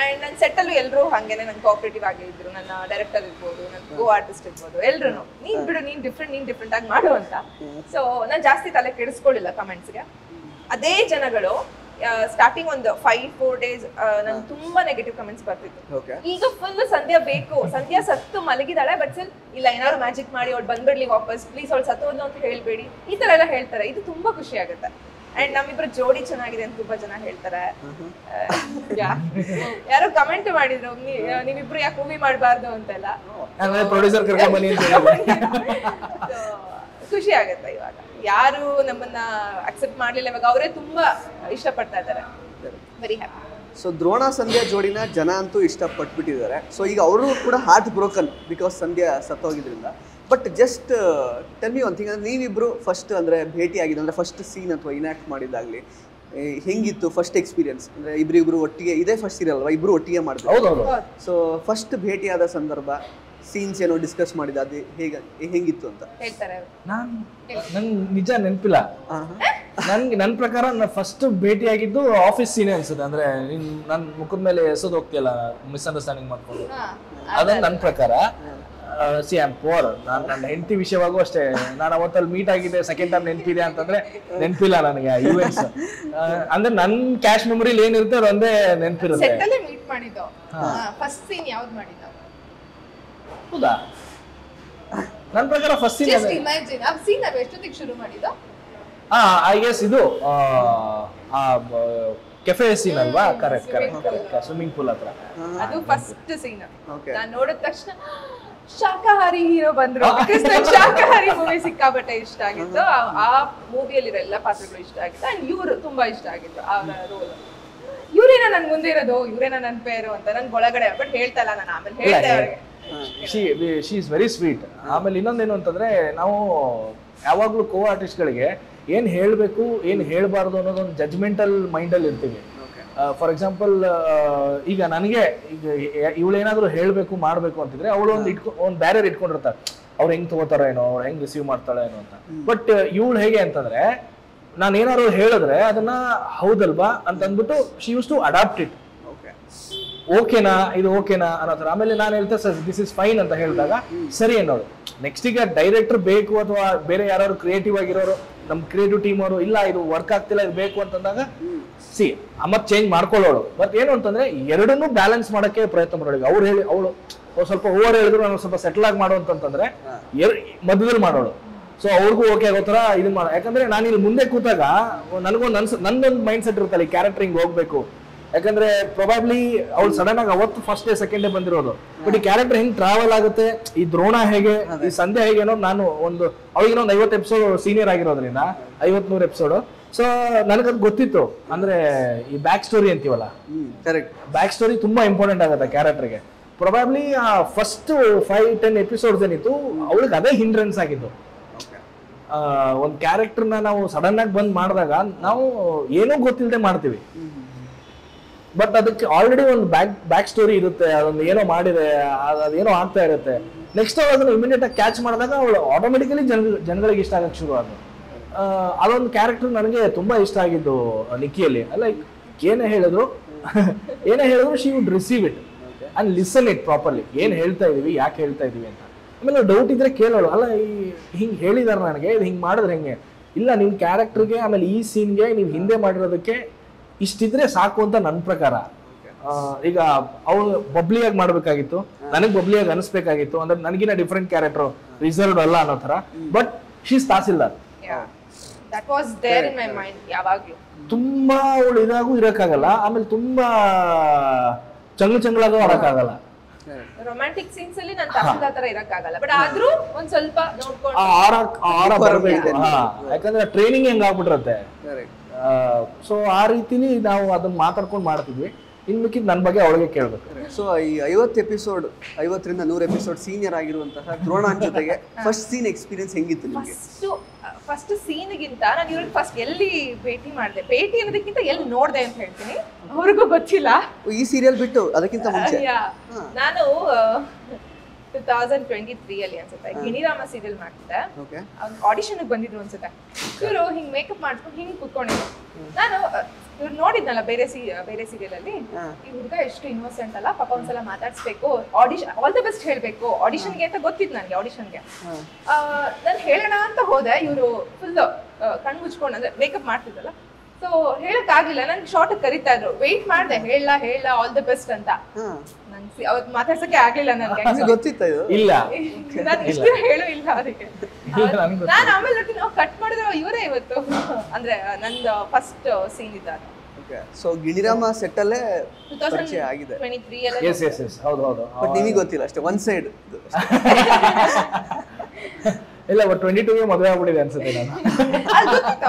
ಅಂಡ್ ನನ್ನ ಸೆಟ್ಟಲ್ಲೂ ಎಲ್ಲರೂ ಹಾಗೇನೆ ನನ್ ಕೋಆಪರೇಟಿವ್ ಆಗಿ ಇದ್ರು, ನನ್ನ ಡೈರೆಕ್ಟರ್ ಇರ್ಬೋದು, ನನ್ನ ಕೋ ಆರ್ಟಿಸ್ಟ್ ಇರ್ಬೋದು, ಎಲ್ರು ನೀನ್ ಬಿಡು ನೀನ್ ಡಿಫ್ರೆಂಟ್ ಆಗಿ ಮಾಡು ಅಂತ. ಸೊ ನಾನು ಜಾಸ್ತಿ ತಲೆ ಕೆಡಿಸ್ಕೊಳ್ಳಿಲ್ಲ ಕಮೆಂಟ್ಸ್ಗೆ. ಅದೇ ಜನಗಳು ಸ್ಟಾರ್ಟಿಂಗ್ ಒಂದು 5-4 days ನಂಗೆ ತುಂಬಾ ನೆಗೆಟಿವ್ ಕಮೆಂಟ್ಸ್ ಬರ್ತಿತ್ತು. ಈಗ ಫುಲ್ ಸಂಧ್ಯಾ ಬೇಕು, ಸಂಧ್ಯಾ ಸತ್ತು ಮಲಗಿದಾಳೆ, ಬಟ್ ಸ್ಟಿಲ್ ಇಲ್ಲ ಏನಾದ್ರು ಮ್ಯಾಜಿಕ್ ಮಾಡಿ ಅವ್ಳು ಬಂದ್ಬಿಡ್ಲಿ ವಾಪಸ್, ಪ್ಲೀಸ್ ಅವ್ಳು ಸತ್ತೋದ್ಲು ಅಂತ ಹೇಳ್ಬೇಡಿ, ಈ ತರ ಎಲ್ಲ ಹೇಳ್ತಾರೆ. ಇದು ತುಂಬಾ ಖುಷಿ ಆಗುತ್ತೆ. ಅಂಡ್ ನಮ್ಮಿಬ್ರು ಜೋಡಿ ಚೆನ್ನಾಗಿದೆ ಅಂತ ತುಂಬಾ ಜನ ಹೇಳ್ತಾರೆ. ಯಾರೋ ಕಮೆಂಟ್ ಮಾಡಿದ್ರು ನೀವಿಬ್ರು ಯಾಕೆ ಮೂವಿ ಮಾಡಬಾರ್ದು ಅಂತೆಲ್ಲ. ಪ್ರೊಡ್ಯೂಸರ್ ಕರ್ಕೊಂಡ್ ಬನ್ನಿ ಅಂತ. ಖುಷಿ ಆಗುತ್ತೆ ಇವಾಗ ಯಾರು ನಮ್ಮನ್ನ ಅಕ್ಸೆಪ್ಟ್ ಮಾಡ್ಲಿಲ್ಲ, ಇವಾಗ ಅವರೇ ತುಂಬಾ ಇಷ್ಟಪಡ್ತಾ ಇದ್ದಾರೆ. Very happy. So Drona Sandhya ಜೋಡಿನ ಜನ ಅಂತೂ ಇಷ್ಟಪಟ್ಬಿಟ್ಟಿದ್ದಾರೆ. ಸೊ ಈಗ ಅವರು ಕೂಡ ಹಾರ್ಟ್ ಬ್ರೋಕನ್ ಬಿಕಾಸ್ ಸಂಧ್ಯಾ ಸತ್ತೋಗಿದ್ರಿಂದ. But just tell me one thing, ಅಂದರೆ ನೀವಿಬ್ರು ಫಸ್ಟ್ ಅಂದರೆ ಭೇಟಿ ಆಗಿದೆ ಅಂದರೆ ಫಸ್ಟ್ ಸೀನ್ ಅಥವಾ ಇನ್ಯಾಕ್ಟ್ ಮಾಡಿದಾಗಲಿ ಹೆಂಗಿತ್ತು ಫಸ್ಟ್ ಎಕ್ಸ್ಪೀರಿಯನ್ಸ್? ಅಂದರೆ ಇಬ್ಬರಿಬ್ರು ಒಟ್ಟಿಗೆ, ಇದೇ ಫಸ್ಟ್ ಸೀರಿಯಲ್ ಅಲ್ವಾ, ಇಬ್ಬರು ಒಟ್ಟಿಗೆ ಮಾಡಿದ್ರು. ಸೊ ಫಸ್ಟ್ ಭೇಟಿಯಾದ ಸಂದರ್ಭ, ಸೀನ್ಸ್ ಏನೋ ಡಿಸ್ಕಸ್ ಮಾಡಿದ, ಅದು ಹೆಂಗಿತ್ತು ಅಂತ ಹೇಳ್ತಾರೆ. ನಂಗೆ ನಿಜ ನೆನಪಿಲ್ಲ. ನನ್ನ ಪ್ರಕಾರ ನಾನು ಫಸ್ಟ್ ಭೇಟಿ ಆಗಿದ್ದು ಆಫೀಸ್ ಸೀನೇ ಅನ್ಸುತ್ತೆ. ಅಂದ್ರೆ ನನ್ನ ಮುಖದ ಮೇಲೆ ಎಸೋದು ಹೋಗ್ತಿಯಲ್ಲ ಮಿಸ್ಅಂಡರ್ಸ್ಟ್ಯಾಂಡಿಂಗ್ ಮಾಡ್ಕೊಂಡು, ಅದೊಂದು ನನ್ನ ಪ್ರಕಾರ. See I am poor. ನನ್ನ ಹೆಂಡತಿ ವಿಷಯವಾಗೂ ಅಷ್ಟೇ, ನಾನು ಅವತ್ತಲ್ಲಿ ಮೀಟ್ ಆಗಿದ್ದೆ ಸೆಕೆಂಡ್ ಟೈಮ್ ನೆನಪಿದೆ ಅಂತಂದ್ರೆ ನೆನಪಿಲ್ಲ ನನಗೆ ಈವೆಂಟ್ಸ್. ಅಂದ್ರೆ ನನ್ನ ಕ್ಯಾಶ್ ಮೆಮೊರಿಲಿ ಏನಿರುತ್ತೆ ಅದು ಒಂದೇ ನೆನಪಿರುತ್ತೆ. ಸೆಟ್ಟಲ್ಲೇ ಮೀಟ್ ಮಾಡಿದ್ದು. ಫಸ್ಟ್ ಸೀನ್ ಯಾವ್ದು ಮಾಡಿದ್ದು? ಹೌದಾ? ನನ್ನ ಪ್ರಕಾರ ಫಸ್ಟ್ ಸೀನ್ ಜಸ್ಟ್ ಇಮ್ಯಾಜಿನ್ ಆ ಸೀನ್ ನಾವು ಎಷ್ಟೊತ್ತಿಗೆ ಶುರು ಮಾಡಿದ್ದು? ಐ ಗೆಸ್ ಇದು ಕೆಫೆ ಸೀನ್ ಅಲ್ವಾ? ಕರೆಕ್ಟ್. ಸ್ವಿಮ್ಮಿಂಗ್ ಪೂಲ್ ಹತ್ರ ಅದು ಫಸ್ಟ್ ಸೀನ್. ನಾನು ನೋಡಿದ ತಕ್ಷಣ ಶಾಕಾಹಾರಿ ಹೀರೋ ಬಂದ್ರು. ಶಾಕಾಹಾರಿ ಮೂವಿ ಸಿಕ್ಕಾಬಟ್ಟೆ ಇಷ್ಟ ಆಗಿತ್ತು. ಆ ಮೂವಿಯಲ್ಲಿರೋ ಎಲ್ಲ ಪಾತ್ರಗಳು ಇಷ್ಟ ಆಗಿತ್ತು. ಅಂಡ್ ಇವ್ರು ತುಂಬಾ ಇಷ್ಟ ಆಗಿತ್ತು ಆ ರೋಲ್. ಇವ್ರೇನ ನನ್ ಮುಂದೆ ಇರೋದು, ಇವ್ರೇನ ನನ್ ಪೇರು ಅಂತ ನನ್ಗೆ ಒಳಗಡೆ, ಬಟ್ ಹೇಳ್ತಾ ಇಲ್ಲ ನಾನು. ಆಮೇಲೆ ಹೇಳ್ದೆ ಅವ್ರಿಗೆ. She is very sweet. ಆಮೇಲೆ ಇನ್ನೊಂದೇನು ಅಂತಂದ್ರೆ, ನಾವು ಯಾವಾಗ್ಲೂ ಕೋ ಆರ್ಟಿಸ್ಟ್ಗಳಿಗೆ ಏನ್ ಹೇಳ್ಬೇಕು ಏನ್ ಹೇಳ್ಬಾರ್ದು ಅನ್ನೋದೊಂದು ಜಜ್ಮೆಂಟಲ್ ಮೈಂಡಲ್ಲಿ ಇರ್ತೀವಿ. ಫಾರ್ ಎಕ್ಸಾಂಪಲ್, ಈಗ ನನಗೆ ಈಗ ಇವಳೇನಾದ್ರೂ ಹೇಳ್ಬೇಕು ಮಾಡ್ಬೇಕು ಅಂತಿದ್ರೆ ಅವಳು ಒಂದು ಬ್ಯಾರಿಯರ್ ಇಟ್ಕೊಂಡಿರ್ತಾಳೆ, ಅವ್ರು ಹೆಂಗ್ ತಗೋತಾರೋ ಏನೋ, ಅವ್ರು ಹೆಂಗ್ ರಿಸೀವ್ ಮಾಡ್ತಾಳೆ ಏನೋ ಅಂತ. ಬಟ್ ಇವಳು ಹೇಗೆ ಅಂತಂದ್ರೆ, ನಾನು ಏನಾದ್ರು ಹೇಳಿದ್ರೆ ಅದನ್ನ ಹೌದಲ್ವಾ ಅಂತ ಅಂದ್ಬಿಟ್ಟು she used to adapt it. ಓಕೆನಾ ಇದು ಓಕೆನಾ ಅನ್ನೋ ಥರ. ಆಮೇಲೆ ನಾನು ಹೇಳ್ತಾ ಸರ್ ದಿಸ್ ಇಸ್ ಫೈನ್ ಅಂತ ಹೇಳಿದಾಗ ಸರಿ ಅನ್ನೋದು. ನೆಕ್ಸ್ಟ್ ಈಗ ಡೈರೆಕ್ಟರ್ ಬೇಕು ಅಥವಾ ಬೇರೆ ಯಾರು ಕ್ರಿಯೇಟಿವ್ ಆಗಿರೋರು, ನಮ್ಮ ಕ್ರಿಯೇಟಿವ್ ಟೀಮ್ ಅವರು ಇಲ್ಲ ಇದು ವರ್ಕ್ ಆಗ್ತಿಲ್ಲ ಇದು ಬೇಕು ಅಂತಂದಾಗ ಮತ್ತೆ ಚೇಂಜ್ ಮಾಡ್ಕೊಳ್ಳೋಳು. ಬಟ್ ಏನು ಅಂತಂದ್ರೆ ಎರಡನ್ನೂ ಬ್ಯಾಲೆನ್ಸ್ ಮಾಡಕ್ಕೆ ಪ್ರಯತ್ನ ಮಾಡೋಳು. ಅವ್ರು ಹೇಳಿ ಅವಳು ಸ್ವಲ್ಪ ಓವರ್ ಹೇಳಿದ್ರು ನಾನು ಸ್ವಲ್ಪ ಸೆಟಲ್ ಆಗಿ ಮಾಡೋ ಅಂತಂದ್ರೆ ಮಧ್ಯದಲ್ಲಿ ಮಾಡೋಳು. ಸೊ ಅವ್ರಿಗೂ ಓಕೆ ಆಗೋ ಥರ ಇದು ಮಾಡೋ. ಯಾಕಂದ್ರೆ ನಾನು ಇಲ್ಲಿ ಮುಂದೆ ಕೂತಾಗ ನಂದೊಂದು ಮೈಂಡ್ ಸೆಟ್ ಇರುತ್ತಲ್ಲ, ಈ ಕ್ಯಾರೆಕ್ಟರ್ ಹಿಂಗ್ ಹೋಗ್ಬೇಕು. ಯಾಕಂದ್ರೆ ಪ್ರೊಬಾಬ್ಲಿ ಅವ್ಳು ಸಡನ್ ಆಗಿ ಅವತ್ತು ಫಸ್ಟ್ ಡೇ ಸೆಕೆಂಡ್ ಡೇ ಬಂದಿರೋದು. ಬಟ್ ಈ ಕ್ಯಾರೆಕ್ಟರ್ ಹೆಂಗ್ ಟ್ರಾವೆಲ್ ಆಗುತ್ತೆ, ಈ ದ್ರೋಣ ಹೇಗೆ, ಈ ಸಂಧ್ಯಾ ಹೇಗೆ ಅನ್ನೋದು ನಾನು ಅವಳಿಗೆ 50 ಎಪಿಸೋಡ್ ಸೀನಿಯರ್ ಆಗಿರೋದ್ರಿಂದ 50-100 ಎಪಿಸೋಡ್. ಸೊ ನನಗದು ಗೊತ್ತಿತ್ತು. ಅಂದ್ರೆ ಈ ಬ್ಯಾಕ್ ಸ್ಟೋರಿ ಅಂತೀವಲ್ಲ, ಬ್ಯಾಕ್ ಸ್ಟೋರಿ ತುಂಬಾ ಇಂಪಾರ್ಟೆಂಟ್ ಆಗುತ್ತೆ ಕ್ಯಾರೆಕ್ಟರ್ಗೆ. ಪ್ರೊಬಾಬ್ಲಿ ಫಸ್ಟ್ 5-10 ಎಪಿಸೋಡ್ಸ್ ಏನಿತ್ತು ಅವಳಿಗೆ ಅದೇ ಹಿಂಡ್ರೆನ್ಸ್ ಆಗಿದ್ದು. ಒಂದು ಕ್ಯಾರೆಕ್ಟರ್ನ ನಾವು ಸಡನ್ ಆಗಿ ಬಂದ್ ಮಾಡಿದಾಗ ನಾವು ಏನೂ ಗೊತ್ತಿಲ್ಲದೆ ಮಾಡ್ತೀವಿ. ಬಟ್ ಅದಕ್ಕೆ ಆಲ್ರೆಡಿ ಒಂದು ಬ್ಯಾಕ್ ಸ್ಟೋರಿ ಇರುತ್ತೆ, ಅದೊಂದು ಏನೋ ಮಾಡಿದೆ, ಅದೇನೋ ಆಗ್ತಾ ಇರುತ್ತೆ. ನೆಕ್ಸ್ಟ್ ಅದನ್ನು ಇಮಿಡಿಯೇಟ್ ಆಗಿ ಕ್ಯಾಚ್ ಮಾಡಿದಾಗ ಅವಳು ಆಟೋಮೆಟಿಕಲಿ ಜನಗಳಿಗೆ ಇಷ್ಟ ಆಗಕ್ಕೆ ಶುರು ಆಗೋದು. ಅದೊಂದು ಕ್ಯಾರೆಕ್ಟರ್ ನನಗೆ ತುಂಬಾ ಇಷ್ಟ ಆಗಿದ್ದು ನಿಕ್ಕಿಯಲ್ಲಿ. ಲೈಕ್ ಏನೇ ಹೇಳಿದ್ರು she would receive it and listen it properly. ಏನ್ ಹೇಳ್ತಾ ಇದೀವಿ, ಯಾಕೆ ಹೇಳ್ತಾ ಇದೀವಿ ಅಂತ. ಆಮೇಲೆ ಡೌಟ್ ಇದ್ರೆ ಕೇಳೋಳು, ಅಲ್ಲ ಹಿಂಗ್ ಹೇಳಿದಾರೆ ನನಗೆ, ಇದು ಹಿಂಗ್ ಮಾಡಿದ್ರೆ ಹೆಂಗೆ, ಇಲ್ಲ ನಿಮ್ ಕ್ಯಾರೆಕ್ಟರ್ಗೆ ಆಮೇಲೆ ಈ ಸೀನ್ಗೆ ನೀವು ಹಿಂದೆ ಮಾಡಿರೋದಕ್ಕೆ ಇಷ್ಟಿದ್ರೆ ಸಾಕು ಅಂತ ನನ್ನ ಪ್ರಕಾರ. ಈಗ ಅವಳು ಬಬ್ಲಿಯಾಗಿ ಮಾಡ್ಬೇಕಾಗಿತ್ತು, ನನಗೆ ಬಬ್ಲಿಯಾಗಿ ಅನಿಸ್ಬೇಕಾಗಿತ್ತು. ಅಂದ್ರೆ ನನಗಿನ ಡಿಫ್ರೆಂಟ್ ಕ್ಯಾರೆಕ್ಟರ್, ರಿಸರ್ವ್ಡ್ ಅಲ್ಲ ಅನ್ನೋ ತರ. But she is tahsildar. ತುಂಬಾ ಅವಳು ಇದಾಗೂ ಇರಕ್ಕಾಗಲ್ಲ, ಆಮೇಲೆ ತುಂಬಾ ಚಂಗ್ಲಾಗೂ ಆಡಕ್ಕಾಗಲ್ಲ. ರೊಮ್ಯಾಂಟಿಕ್ ಸೀನ್ಸ್ ಅಲ್ಲಿ ನಾನು ತಹಸೀಲ್ದಾರ್ ತರ ಇರಕ್ಕಾಗಲ್ಲ, ಬಟ್ ಆದ್ರೂ ಒಂದ್ ಸ್ವಲ್ಪ ನೋಡ್ಕೊಂಡು ಆಡ ಬರಬೇಕು. ಯಾಕಂದ್ರೆ ಟ್ರೈನಿಂಗ್ ಹೆಂಗ್ ಆಗ್ಬಿಟ್ಟಿರತ್ತೆ. ಸೊ ಆ ರೀತಿಲಿ ನಾವು ಅದನ್ನ ಮಾತಾಡ್ಕೊಂಡು ಮಾಡ್ತಿದ್ವಿ. ಇನ್ ಮಿಕ್ಕಿದ್ ನನ್ನ ಬಗ್ಗೆ ಅವಳಿಗೆ ಕೇಳ್ಬೇಕು. ಸೊ ಈ 50ರಿಂದ 100 ಎಪಿಸೋಡ್ ಸೀನಿಯರ್ ಆಗಿರುವಂತಹ ದ್ರೋಣನ್ ಜೊತೆಗೆ ಫಸ್ಟ್ ಸೀನ್ ಎಕ್ಸ್ಪೀರಿಯನ್ಸ್ ಹೆಂಗಿತ್ತು ನಿಮಗೆ? ಫಸ್ಟ್ ಸೀನ್ಗಿಂತ ನಾನು ಇವ್ರಿಗೆ ಫಸ್ಟ್ ಎಲ್ಲಿ ಭೇಟಿ ಮಾಡಿದೆ, ಭೇಟಿ ಅನ್ನೋದಕ್ಕಿಂತ ಎಲ್ಲಿ ನೋಡ್ದೆ ಅಂತ ಹೇಳ್ತೀನಿ, ಅವ್ರಿಗೂ ಗೊತ್ತಿಲ್ಲ. ಈ ಸೀರಿಯಲ್ ಬಿಟ್ಟು ಅದಕ್ಕಿಂತ ಮುಂಚೆ ನಾನು 2023 ಅಲ್ಲಿ ಅನ್ಸುತ್ತೆ ಗಿಣಿರಾಮ ಸೀರಿಯಲ್ ಮಾಡ್ತಿದ್ದೆ. ಆಡಿಷನ್ ಬಂದಿದ್ರು ಅನ್ಸುತ್ತೆ. ಇವರು ಹಿಂಗ್ ಮೇಕಪ್ ಮಾಡ್ಕೊಂಡು ಹಿಂಗ್ ಕುತ್ಕೊಂಡಿದ್ರು. ನಾನು ಇವ್ರು ನೋಡಿದ್ನಲ್ಲ ಬೇರೆ ಸೀರಿಯಲ್ ಅಲ್ಲಿ, ಈ ಹುಡುಗ ಎಷ್ಟು ಇನ್ನೋಸೆಂಟ್ ಅಲ್ಲ, ಪಾಪ ಒಂದ್ಸಲ ಮಾತಾಡ್ಸ್ಬೇಕು, ಆಡಿಷನ್ ಆಲ್ ದ ಬೆಸ್ಟ್ ಹೇಳ್ಬೇಕು ಆಡಿಷನ್ಗೆ ಅಂತ ಗೊತ್ತಿತ್ತು ನನಗೆ. ಆಡಿಷನ್ಗೆ ನಾನು ಹೇಳೋಣ ಅಂತ ಹೋದೆ, ಇವರು ಫುಲ್ ಕಣ್ ಮುಚ್ಕೊಂಡು ಅಂದ್ರೆ ಮೇಕಪ್ ಮಾಡ್ತಿದ್ದಲ್ಲ, ಸೊ ಹೇಳಕ್ ಆಗ್ಲಿಲ್ಲ. ನನ್ಗೆ ಶಾರ್ಟ್ ಕರಿತಾ ಇದ್ರು, ವೆಯ್ಟ್ ಮಾಡ್ದೆ, ಹೇಳ ಆಲ್ ದ ಬೆಸ್ಟ್ ಅಂತ. ನನ್ಗೆ ಅವತ್ ಮಾತಾಡ್ಸಕ್ಕೆ ಆಗ್ಲಿಲ್ಲ ನನ್ಗೆ. ಗೊತ್ತಿತ್ತ ಇಲ್ಲ ನಾನು ಇಷ್ಟು ಹೇಳು ಇಲ್ಲ ಅವರಿಗೆ. ನಾನು ಆಮೇಲೆ ನೋಡ್ತೀನಿ, ನಾವು ಕಟ್ ಮಾಡಿದ್ರೆ ಇವರೇ ಇವತ್ತು ಅಂದ್ರೆ ನಂದು ಫಸ್ಟ್ ಸೀನ್ ಇದ್ದಾಗ. ಸೊ ಗಿಣಿರಾಮ ಸೆಟ್ ಅಲ್ಲೇ ಪರಿಚಯ ಆಗಿದೆ. 2023 ಅಲ್ಲಿ. ಎಸ್ ಎಸ್ ಎಸ್ ಹೌದು ಹೌದು. ಬಟ್ ನಿಮಗೆ ಗೊತ್ತಿಲ್ಲ ಅಷ್ಟೇ, ಒನ್ ಸೈಡ್. ಇಲ್ಲ, ಬಟ್ 22ಗೆ ಮದುವೆ ಆಗ್ಬಿಟ್ಟಿದೆ ಅನ್ಸುತ್ತೆ ನಾನು.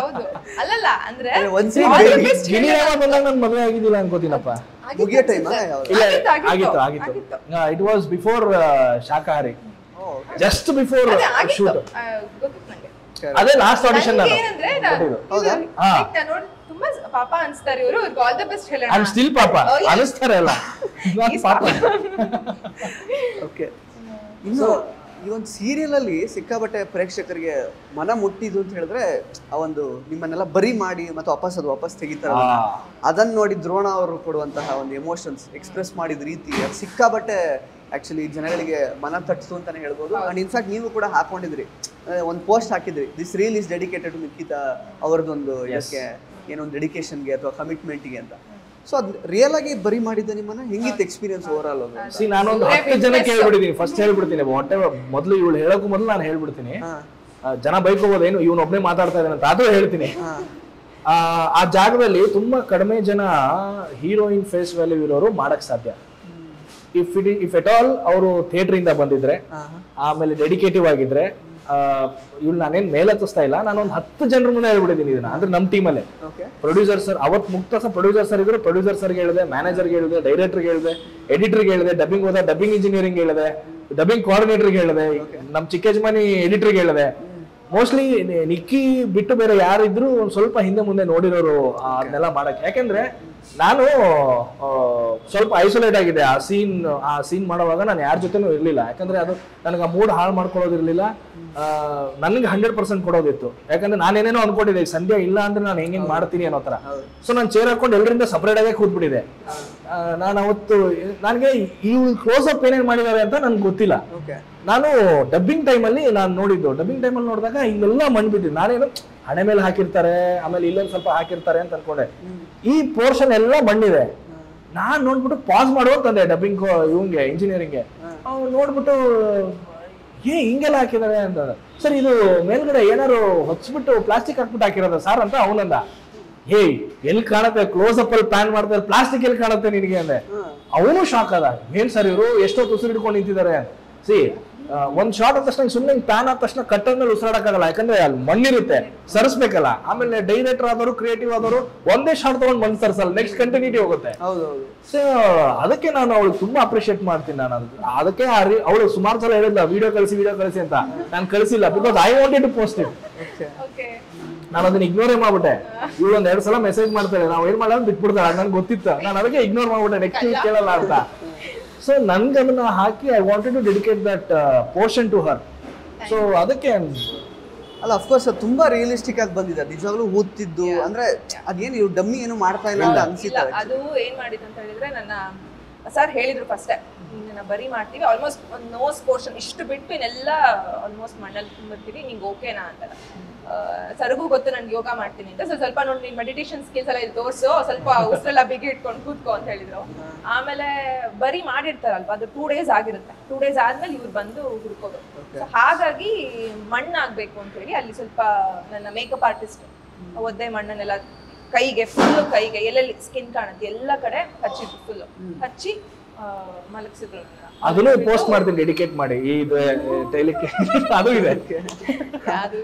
ಹೌದು ಅಲ್ಲಲ್ಲ ಅಂದ್ರೆ ಒನ್ ಸೈಡ್ ಗಿಣಿರಾಮ ಬಂದಾಗ ನಾನು ಮದುವೆ ಆಗಿದ್ದಿಲ್ಲ ಅನ್ಕೋತೀನಪ್ಪ. ಮುಗಿಯೋ ಟೈಮ್ ಇಲ್ಲ, ಆಗಿತ್ತು. It was before Shakahari, just before shoot. ಅದೇ ಲಾಸ್ಟ್ ಆಡಿಷನ್ ನಾನು. ಹೌದಾ? ತುಂಬಾ ಪಾಪ ಅನ್ಸ್ತಾರೆ ಇವರು, ಆಲ್ ದ ಬೆಸ್ಟ್ ಹೇಳೋಣ. ಐ ಆಮ್ ಸ್ಟಿಲ್ ಪಾಪ ಅನಿಸ್ತಾರೆ ಅಲ್ಲ, ಪಾಪ. ಓಕೆ, ಇನ್ನು ಈ ಒಂದು ಸೀರಿಯಲ್ ಅಲ್ಲಿ ಸಿಕ್ಕಾಪಟ್ಟೆ ಪ್ರೇಕ್ಷಕರಿಗೆ ಮನ ಮುಟ್ಟಿದ್ದು ಅಂತ ಹೇಳಿದ್ರೆ ಆ ಒಂದು ನಿಮ್ಮನ್ನೆಲ್ಲ ಬರಿ ಮಾಡಿ ಮತ್ತೆ ವಾಪಸ್ ತೆಗಿತಾರಲ್ಲ, ಅದನ್ನ ನೋಡಿ ದ್ರೋಣ ಅವರು ಕೊಡುವಂತಹ ಒಂದು ಎಮೋಷನ್ಸ್ ಎಕ್ಸ್ಪ್ರೆಸ್ ಮಾಡಿದ ರೀತಿ ಅದು ಸಿಕ್ಕಾಪಟ್ಟೆ ಆಕ್ಚುಲಿ ಜನಗಳಿಗೆ ಮನ ತಟ್ಟಿಸು ಅಂತಾನೆ ಹೇಳ್ಬೋದು. ಅಂಡ್ ಇನ್ಫ್ಯಾಕ್ಟ್ ನೀವು ಕೂಡ ಹಾಕೊಂಡಿದ್ರಿ, ಒಂದು ಪೋಸ್ಟ್ ಹಾಕಿದ್ರಿ, this reel is dedicated to Nikhita ಅವರದೊಂದು ಇದಕ್ಕೆ ಏನೊಂದು ಡೆಡಿಕೇಶನ್ಗೆ ಅಥವಾ ಕಮಿಟ್ಮೆಂಟ್ಗೆ ಅಂತ. ಸೊ ಅದು ರಿಯಲ್ ಆಗಿ ಬರಿ ಮಾಡಿದ್ದೆ ನಿಮ್ಮನ್ನ, ಹೆಂಗಿತ್ತು ಎಕ್ಸ್ಪೀರಿಯನ್ಸ್ ಓವರ್ ಆಲ್? ಸಿ, ನಾನೊಂದು 10 ಜನಕ್ಕೆ ಹೇಳ್ಬಿಡ್ತೀನಿ, ಫಸ್ಟ್ ಹೇಳ್ಬಿಡ್ತೀನಿ, ವಾಟ್ ಎವರ್ ಮೊದಲು ಇವಳು ಹೇಳೋಕ್ಕೂ ಮೊದಲು ನಾನು ಹೇಳ್ಬಿಡ್ತೀನಿ. ಜನ ಬೈಕೋಬೋದು, ಏನು ಇವನು ಒಬ್ಬನೇ ಮಾತಾಡ್ತಾ ಇದ್ದಾನೆ ಅಂತ, ಅದು ಹೇಳ್ತೀನಿ. ಆ ಜಾಗದಲ್ಲಿ ತುಂಬಾ ಕಡಿಮೆ ಜನ ಹೀರೋಯಿನ್ ಫೇಸ್ ವ್ಯಾಲ್ಯೂ ಇರೋರು ಮಾಡಕ್ ಸಾಧ್ಯ. ಇಫ್ ಎಟ್ ಆಲ್ ಅವರು ಥಿಯೇಟರ್ ಇಂದ ಬಂದಿದ್ರೆ, ಆಮೇಲೆ ಡೆಡಿಕೇಟಿವ್ ಆಗಿದ್ರೆ, ಇವ್ಳು ನಾನೇನ್ ಮೇಲೆತ್ತಿಸ್ತಾ ಇಲ್ಲ, ನಾನೊಂದು 10 ಜನರ ಮುಂದೆ ಹೇಳ್ಬಿಟ್ಟಿದ್ದೀನಿ ಇದನ್ನ. ಅಂದ್ರೆ ನಮ್ಮ ಟೀಮಲ್ಲೇ ಪ್ರೊಡ್ಯೂಸರ್ ಸರ್, ಅವತ್ತು ಮುಕ್ತ ಪ್ರೊಡ್ಯೂಸರ್ ಸರ್ ಇದ್ರು, ಪ್ರೊಡ್ಯೂಸರ್ ಸರ್ಗೆ ಹೇಳಿದೆ, ಮ್ಯಾನೇಜರ್ಗೆ ಹೇಳಿದೆ, ಡೈರೆಕ್ಟರ್ಗೆ ಹೇಳಿದೆ, ಎಡಿಟರ್ಗೆ ಹೇಳಿದೆ, ಡಬ್ಬಿಂಗ್ ಹೋದ ಡಬ್ಬಿಂಗ್ ಇಂಜಿನಿಯರಿಂಗ್ ಹೇಳಿದೆ, ಡಬ್ಬಿಂಗ್ ಕೋಆರ್ಡಿನೇಟರ್ಗೆ ಹೇಳಿದೆ, ನಮ್ ಚಿಕ್ಕ ಯಜಮಾನಿ ಎಡಿಟರ್ಗೆ ಹೇಳಿದೆ. ಮೋಸ್ಟ್ಲಿ ನಿಕ್ಕಿ ಬಿಟ್ಟು ಬೇರೆ ಯಾರಿದ್ರು ಒಂದ್ ಸ್ವಲ್ಪ ಹಿಂದೆ ಮುಂದೆ ನೋಡಿರೋರು ಅದನ್ನೆಲ್ಲ ಮಾಡಕ್ಕೆ. ಯಾಕೆಂದ್ರೆ ನಾನು ಸ್ವಲ್ಪ ಐಸೋಲೇಟ್ ಆಗಿದೆ ಆ ಸೀನ್ ಮಾಡುವಾಗ. ನಾನು ಯಾರ ಜೊತೆನೂ ಇರ್ಲಿಲ್ಲ, ಯಾಕಂದ್ರೆ ಅದು ನನಗೆ ಆ ಮೂಡ್ ಹಾಳು ಮಾಡ್ಕೊಳ್ಳೋದಿರ್ಲಿಲ್ಲ, ನನ್ಗೆ 100% ಕೊಡೋದಿತ್ತು. ಯಾಕಂದ್ರೆ ನಾನೇನೇನೋ ಅನ್ಕೊಂಡಿದ್ದೆ, ಸಂಧ್ಯಾ ಇಲ್ಲ ಅಂದ್ರೆ ನಾನು ಹೆಂಗ್ ಮಾಡ್ತೀನಿ ಅನ್ನೋ ತರ. ಸೊ ನಾನು ಚೇರ್ ಹಾಕೊಂಡು ಎಲ್ಲರಿಂದ ಸಪರೇಟ್ ಆಗೇ ಕೂತ್ಬಿಟ್ಟಿದೆ. ನಾನು ಅವತ್ತು ನನಗೆ ಈ ಕ್ಲೋಸ್ ಅಪ್ ಏನೇನ್ ಮಾಡಿದ್ದಾರೆ ಅಂತ ನನ್ಗೆ ಗೊತ್ತಿಲ್ಲ. ನಾನು ಡಬ್ಬಿಂಗ್ ಟೈಮಲ್ಲಿ ನಾನು ನೋಡಿದ್ದು, ಡಬ್ಬಿಂಗ್ ಟೈಮಲ್ಲಿ ನೋಡಿದಾಗ ಹಿಂಗೆಲ್ಲ ಮಣ್ಬಿಟ್ಟಿದ್ದು. ನಾನೇನು ಹಣೆ ಮೇಲೆ ಹಾಕಿರ್ತಾರೆ, ಆಮೇಲೆ ಇಲ್ಲೊಂದು ಸ್ವಲ್ಪ ಹಾಕಿರ್ತಾರೆ ಅಂತ ಅನ್ಕೊಂಡೆ. ಈ ಪೋರ್ಷನ್ ಎಲ್ಲ ಮಣ್ಣಿದೆ. ನಾನ್ ನೋಡ್ಬಿಟ್ಟು ಪಾಸ್ ಮಾಡುವಂತಂದೆ ಡಬ್ಬಿಂಗ್ ಇವಂಗೆ ಇಂಜಿನಿಯರಿಂಗ್ಗೆ. ಅವ್ನು ನೋಡ್ಬಿಟ್ಟು ಹಿಂಗೆಲ್ಲ ಹಾಕಿದ್ದಾರೆ ಅಂತ. ಸರ್, ಇದು ಮೇಲ್ಗಡೆ ಏನಾರು ಹೊಚ್ಬಿಟ್ಟು ಪ್ಲಾಸ್ಟಿಕ್ ಹಾಕ್ಬಿಟ್ಟು ಹಾಕಿರೋದ ಸಾರ್ ಅಂತ ಅವನಂದ. ಎಲ್ಲಿ ಕಾಣುತ್ತೆ ಕ್ಲೋಸ್ ಅಪ್ ಅಲ್ಲಿ ಪ್ಲಾನ್ ಮಾಡ್ತಾರೆ, ಪ್ಲಾಸ್ಟಿಕ್ ಎಲ್ಲಿ ಕಾಣುತ್ತೆ ನಿನಗೆ ಅಂದೆ. ಅವನು ಶಾಕ್ ಅದ, ಏನ್ ಸರ್ ಇವರು ಎಷ್ಟೊತ್ತು ಉಸಿರು ಹಿಡ್ಕೊಂಡು ನಿಂತಿದ್ದಾರೆ. ಸಿ, ಒಂದ್ ಶಾರ್ಟ್ ಆದ ತಕ್ಷಣ ಸುಮ್ಮನೆ ಪ್ಯಾನ್ ಆದ ತಕ್ಷಣ ಕಟ್ಟದ ಮೇಲೆ ಉಸಿರಾಡಕ್ಕಾಗಲ್ಲ, ಯಾಕಂದ್ರೆ ಅಲ್ಲಿ ಮಣ್ಣಿರುತ್ತೆ, ಸರಿಸ್ಬೇಕಲ್ಲ. ಆಮೇಲೆ ಡೈರೆಕ್ಟರ್ ಆದವರು, ಕ್ರಿಯೇಟಿವ್ ಆದವರು ಒಂದೇ ಶಾರ್ಟ್ ತಗೊಂಡು ಮಣ್ಣು ಸರಿಸಲ್ಲ, ನೆಕ್ಸ್ಟ್ ಕಂಟಿನ್ಯೂಟಿ ಹೋಗುತ್ತೆ. ಸೊ ಅದಕ್ಕೆ ನಾನು ಅವಳು ತುಂಬಾ ಅಪ್ರಿಶಿಯೇಟ್ ಮಾಡ್ತೀನಿ. ನಾನು ಅದಕ್ಕೆ ಅವಳು ಸುಮಾರು ಸಲ ಹೇಳಿಲ್ಲ ವಿಡಿಯೋ ಕಳಿಸಿ ಅಂತ. ನಾನು ಕಳಿಸಿಲ್ಲ, because I wanted to post it. ನಾನು ಅದನ್ನ ಇಗ್ನೋರೇ ಮಾಡ್ಬಿಟ್ಟೆ. ಇವಳು 2 ಸಲ ಮೆಸೇಜ್ ಮಾಡ್ತಾರೆ, ನಾವು ಏನ್ ಮಾಡೋದು ಬಿಟ್ಬಿಡ್ತಾರೆ, ನನ್ಗೆ ಗೊತ್ತಿತ್ತು. ನಾನು ಅದಕ್ಕೆ ಇಗ್ನೋರ್ ಮಾಡ್ಬಿಟ್ಟೆ, ನೆಕ್ಸ್ಟ್ ಕೇಳಲ್ಲ ಅಂತ. ಸೊ ನನ್ಗೆ ಅದನ್ನ ಹಾಕಿ I wanted to dedicate that portion to her. So ಅದಕ್ಕೆ ಅಲ್ಲ, ಅಫ್ಕೋರ್ಸ್ ತುಂಬಾ ರಿಯಲಿಸ್ಟಿಕ್ ಆಗಿ ಬಂದಿದೆ, ನಿಜವಾಗ್ಲೂ ಓದ್ತಿದ್ದು. ಅಂದ್ರೆ ಅದೇನು ಇವ್ರು ಡಮ್ಮಿ ಏನು ಮಾಡ್ತಾ ಇಲ್ಲ ಅಂತ ಅನ್ಸಿಲ್ಲ. ಅದು ಏನ್ ಮಾಡಿದ್ದು ಅಂತ ಹೇಳಿದ್ರೆ, ನನ್ನ ಸರ್ ಹೇಳಿದ್ರು ಫಸ್ಟ್, ನಿನ್ನ ಬರಿ ಮಾಡ್ತೀವಿ, ಆಲ್ಮೋಸ್ಟ್ ಒಂದು ನೋಸ್ ಪೋರ್ಷನ್ ಇಷ್ಟು ಬಿಟ್ಟು ಇನ್ನೆಲ್ಲ ಆಲ್ಮೋಸ್ಟ್ ಮಣ್ಣಲ್ಲಿ ತುಂಬಿರ್ತೀವಿ, ನಿಂಗೆ ಓಕೆನಾ ಅಂತ. ಸರ್ಗೂ ಗೊತ್ತು ನನ್ಗೆ ಯೋಗ ಮಾಡ್ತೀನಿ ಅಂತ. ಸೊ ಸ್ವಲ್ಪ ನೋಡಿ ನೀನ್ ಮೆಡಿಟೇಷನ್ ಸ್ಕಿಲ್ಸ್ ಎಲ್ಲ ಇಲ್ಲಿ ತೋರ್ಸು, ಸ್ವಲ್ಪ ಉಸಿರೆಲ್ಲ ಬಿಗಿ ಇಟ್ಕೊಂಡು ಕೂತ್ಕೋ ಅಂತ ಹೇಳಿದ್ರು. ಆಮೇಲೆ ಬರಿ ಮಾಡಿರ್ತಾರಲ್ವಾ, ಅದು 2 days ಆಗಿರುತ್ತೆ. 2 days ಆದ್ಮೇಲೆ ಇವ್ರು ಬಂದು ಹುಡ್ಕೋದು. ಸೊ ಹಾಗಾಗಿ ಮಣ್ಣಾಗ್ಬೇಕು ಅಂತ ಹೇಳಿ ಅಲ್ಲಿ ಸ್ವಲ್ಪ ನನ್ನ ಮೇಕಪ್ ಆರ್ಟಿಸ್ಟ್ ಒದ್ದೆ ಮಣ್ಣನ್ನೆಲ್ಲ ಫುಲ್ಲು ಕೈಗೆ ಎಲ್ಲೆಲ್ಲಿ ಸ್ಕಿನ್ ಕಾಣುತ್ತೆ ಎಲ್ಲ ಕಡೆ ಹಚ್ಚಿದ್ರು, ಫುಲ್ಲು ಹಚ್ಚಿ ಮಲಗಿಸಿದ್ರು. ಅದನ್ನು ಪೋಸ್ಟ್ ಮಾಡ್ತೀನಿ ಡೆಡಿಕೇಟ್ ಮಾಡಿ. ಇದು ಟೈಲಿಕ್ಕೆ ಅದು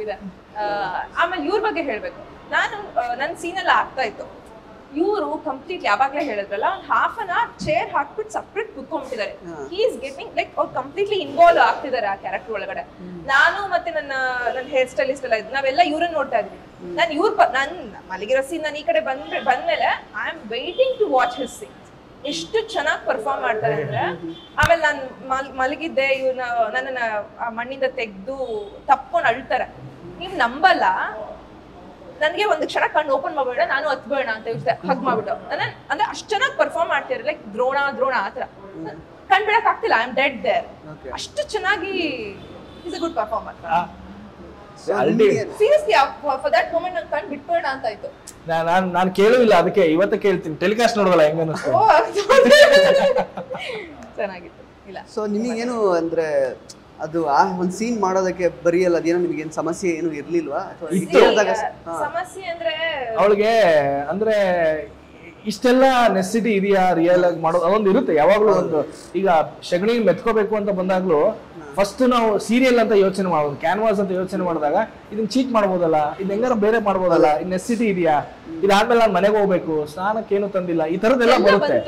ಇದೆ. ಆಮೇಲೆ ಇವ್ರ ಬಗ್ಗೆ ಹೇಳ್ಬೇಕು. ನಾನು ನನ್ನ ಸೀನೆಲ್ಲ ಆಗ್ತಾ ಇತ್ತು, ಇವರು ಕಂಪ್ಲೀಟ್ ಯಾವಾಗ್ಲೇ ಹೇಳಿದ್ರಲ್ಲ, ಒಂದು ½ an hour ಚೇರ್ ಹಾಕ್ಬಿಟ್ಟು ಸಪ್ರೇಟ್ ಕುತ್ಕೊಂಡ್ಬಿಟ್ಟಿದ್ದಾರೆ. ಹಿ ಈಸ್ ಗೆಟಿಂಗ್ ಲೈಕ್ ಅವ್ರು ಕಂಪ್ಲೀಟ್ಲಿ ಇನ್ವಾಲ್ವ್ ಆಗ್ತಿದ್ದಾರೆ ಆ ಕ್ಯಾರೆಕ್ಟರ್ ಒಳಗಡೆ. ನಾನು ಮತ್ತೆ ನನ್ನ ಹೇರ್ ಸ್ಟೈಲಿಸ್ಟ್ ಎಲ್ಲ ಇದ್ದು ನಾವೆಲ್ಲ ಇವ್ರನ್ನ ನೋಡ್ತಾ ಇದ್ವಿ. ನಾನು ನನ್ ಮಲಗಿರೋ ಸೀನ್ ನಾನು ಈ ಕಡೆ ಬಂದ್ಮೇಲೆ I am waiting to watch his scene. ಎಷ್ಟು ಚೆನ್ನಾಗಿ ಪರ್ಫಾರ್ಮ್ ಮಾಡ್ತಾರೆ ಅಂದ್ರೆ ಆಮೇಲೆ ನಾನು ಮಲಗಿದ್ದೆ ಇವ್ನ ನನ್ನನ್ನ ಆ ಮಣ್ಣಿಂದ ತೆಗೆದು ತಪ್ಕೊಂಡು ಅಳ್ತಾರೆ. ನೀವ್ ನಂಬಲ್ಲ, ನನ್ಗೆ ಒಂದು ಕ್ಷಣ ಕಣ್ಣು ಓಪನ್ ಮಾಡ್ಬೇಡ, ನಾನು ಹತ್ಬೇಡ ಅಂತ ಹಗ್ ಮಾಡ್ಬಿಟ್ಟು ಅಂದ್ರೆ ಅಷ್ಟು ಚೆನ್ನಾಗಿ ಪರ್ಫಾರ್ಮ್ ಮಾಡ್ತಿದ್ದಾರೆ. ಲೈಕ್ ದ್ರೋಣ ಆತರ ಕಣ್ ಬಿಡಕ್ ಆಗ್ತಿಲ್ಲ. I am dead there. ಅಷ್ಟು ಚೆನ್ನಾಗಿ is a good performer. Seriously for that moment ನಾನು ಕಣ್ ಬಿಟ್ಬೇಡ ಅಂತ ಆಯ್ತು. ನಾನು ಕೇಳುವಿಲ್ಲ, ಅದಕ್ಕೆ ಇವತ್ತು ಕೇಳ್ತೀನಿ. ಟೆಲಿಕಾಸ್ಟ್ ನೋಡೋದಲ್ಲ ಹೆಂಗ ಅನಿಸ್ತು? ಚೆನ್ನಾಗಿತ್ತು. ಇಲ್ಲ ಸೊ ನಿಮಗೇನು ಅಂದ್ರೆ ಅದು ಆ ಒಂದು ಸೀನ್ ಮಾಡೋದಕ್ಕೆ ಬರೀ ಅದೇನೋ ನಿಮಗೇನು ಸಮಸ್ಯೆ ಏನು ಇರ್ಲಿಲ್ವಾ? ಸಮಸ್ಯೆ ಅಂದ್ರೆ ಅವಳಿಗೆ ಅಂದ್ರೆ ಇಷ್ಟೆಲ್ಲ ನೆಸಿಟಿ ಇದೆಯಾ ರಿಯಲ್ ಆಗಿ ಮಾಡೋದು? ಅದೊಂದು ಇರುತ್ತೆ ಯಾವಾಗ್ಲೂ. ಒಂದು ಈಗ ಸಗಣಿ ಮೆತ್ಕೋಬೇಕು ಅಂತ ಬಂದಾಗ್ಲೂ ಫಸ್ಟ್ ನಾವು ಸೀರಿಯಲ್ ಅಂತ ಯೋಚನೆ ಮಾಡೋದು, ಕ್ಯಾನ್ವಾಸ್ ಅಂತ ಯೋಚನೆ ಮಾಡಿದಾಗ ಇದನ್ನ ಚೀಟ್ ಮಾಡ್ಬೋದಲ್ಲ, ಇದನ್ನ ಹೆಂಗಾರ ಬೇರೆ ಮಾಡ್ಬೋದಲ್ಲ, ಇದು ನೆಸಿಟಿ ಇದೆಯಾ, ಇದಾದ್ಮೇಲೆ ನಾನು ಮನೆಗೆ ಹೋಗ್ಬೇಕು, ಸ್ನಾನಕ್ಕೆ ಏನು ತಂದಿಲ್ಲ, ಈ ತರದೆಲ್ಲ ಬರುತ್ತೆ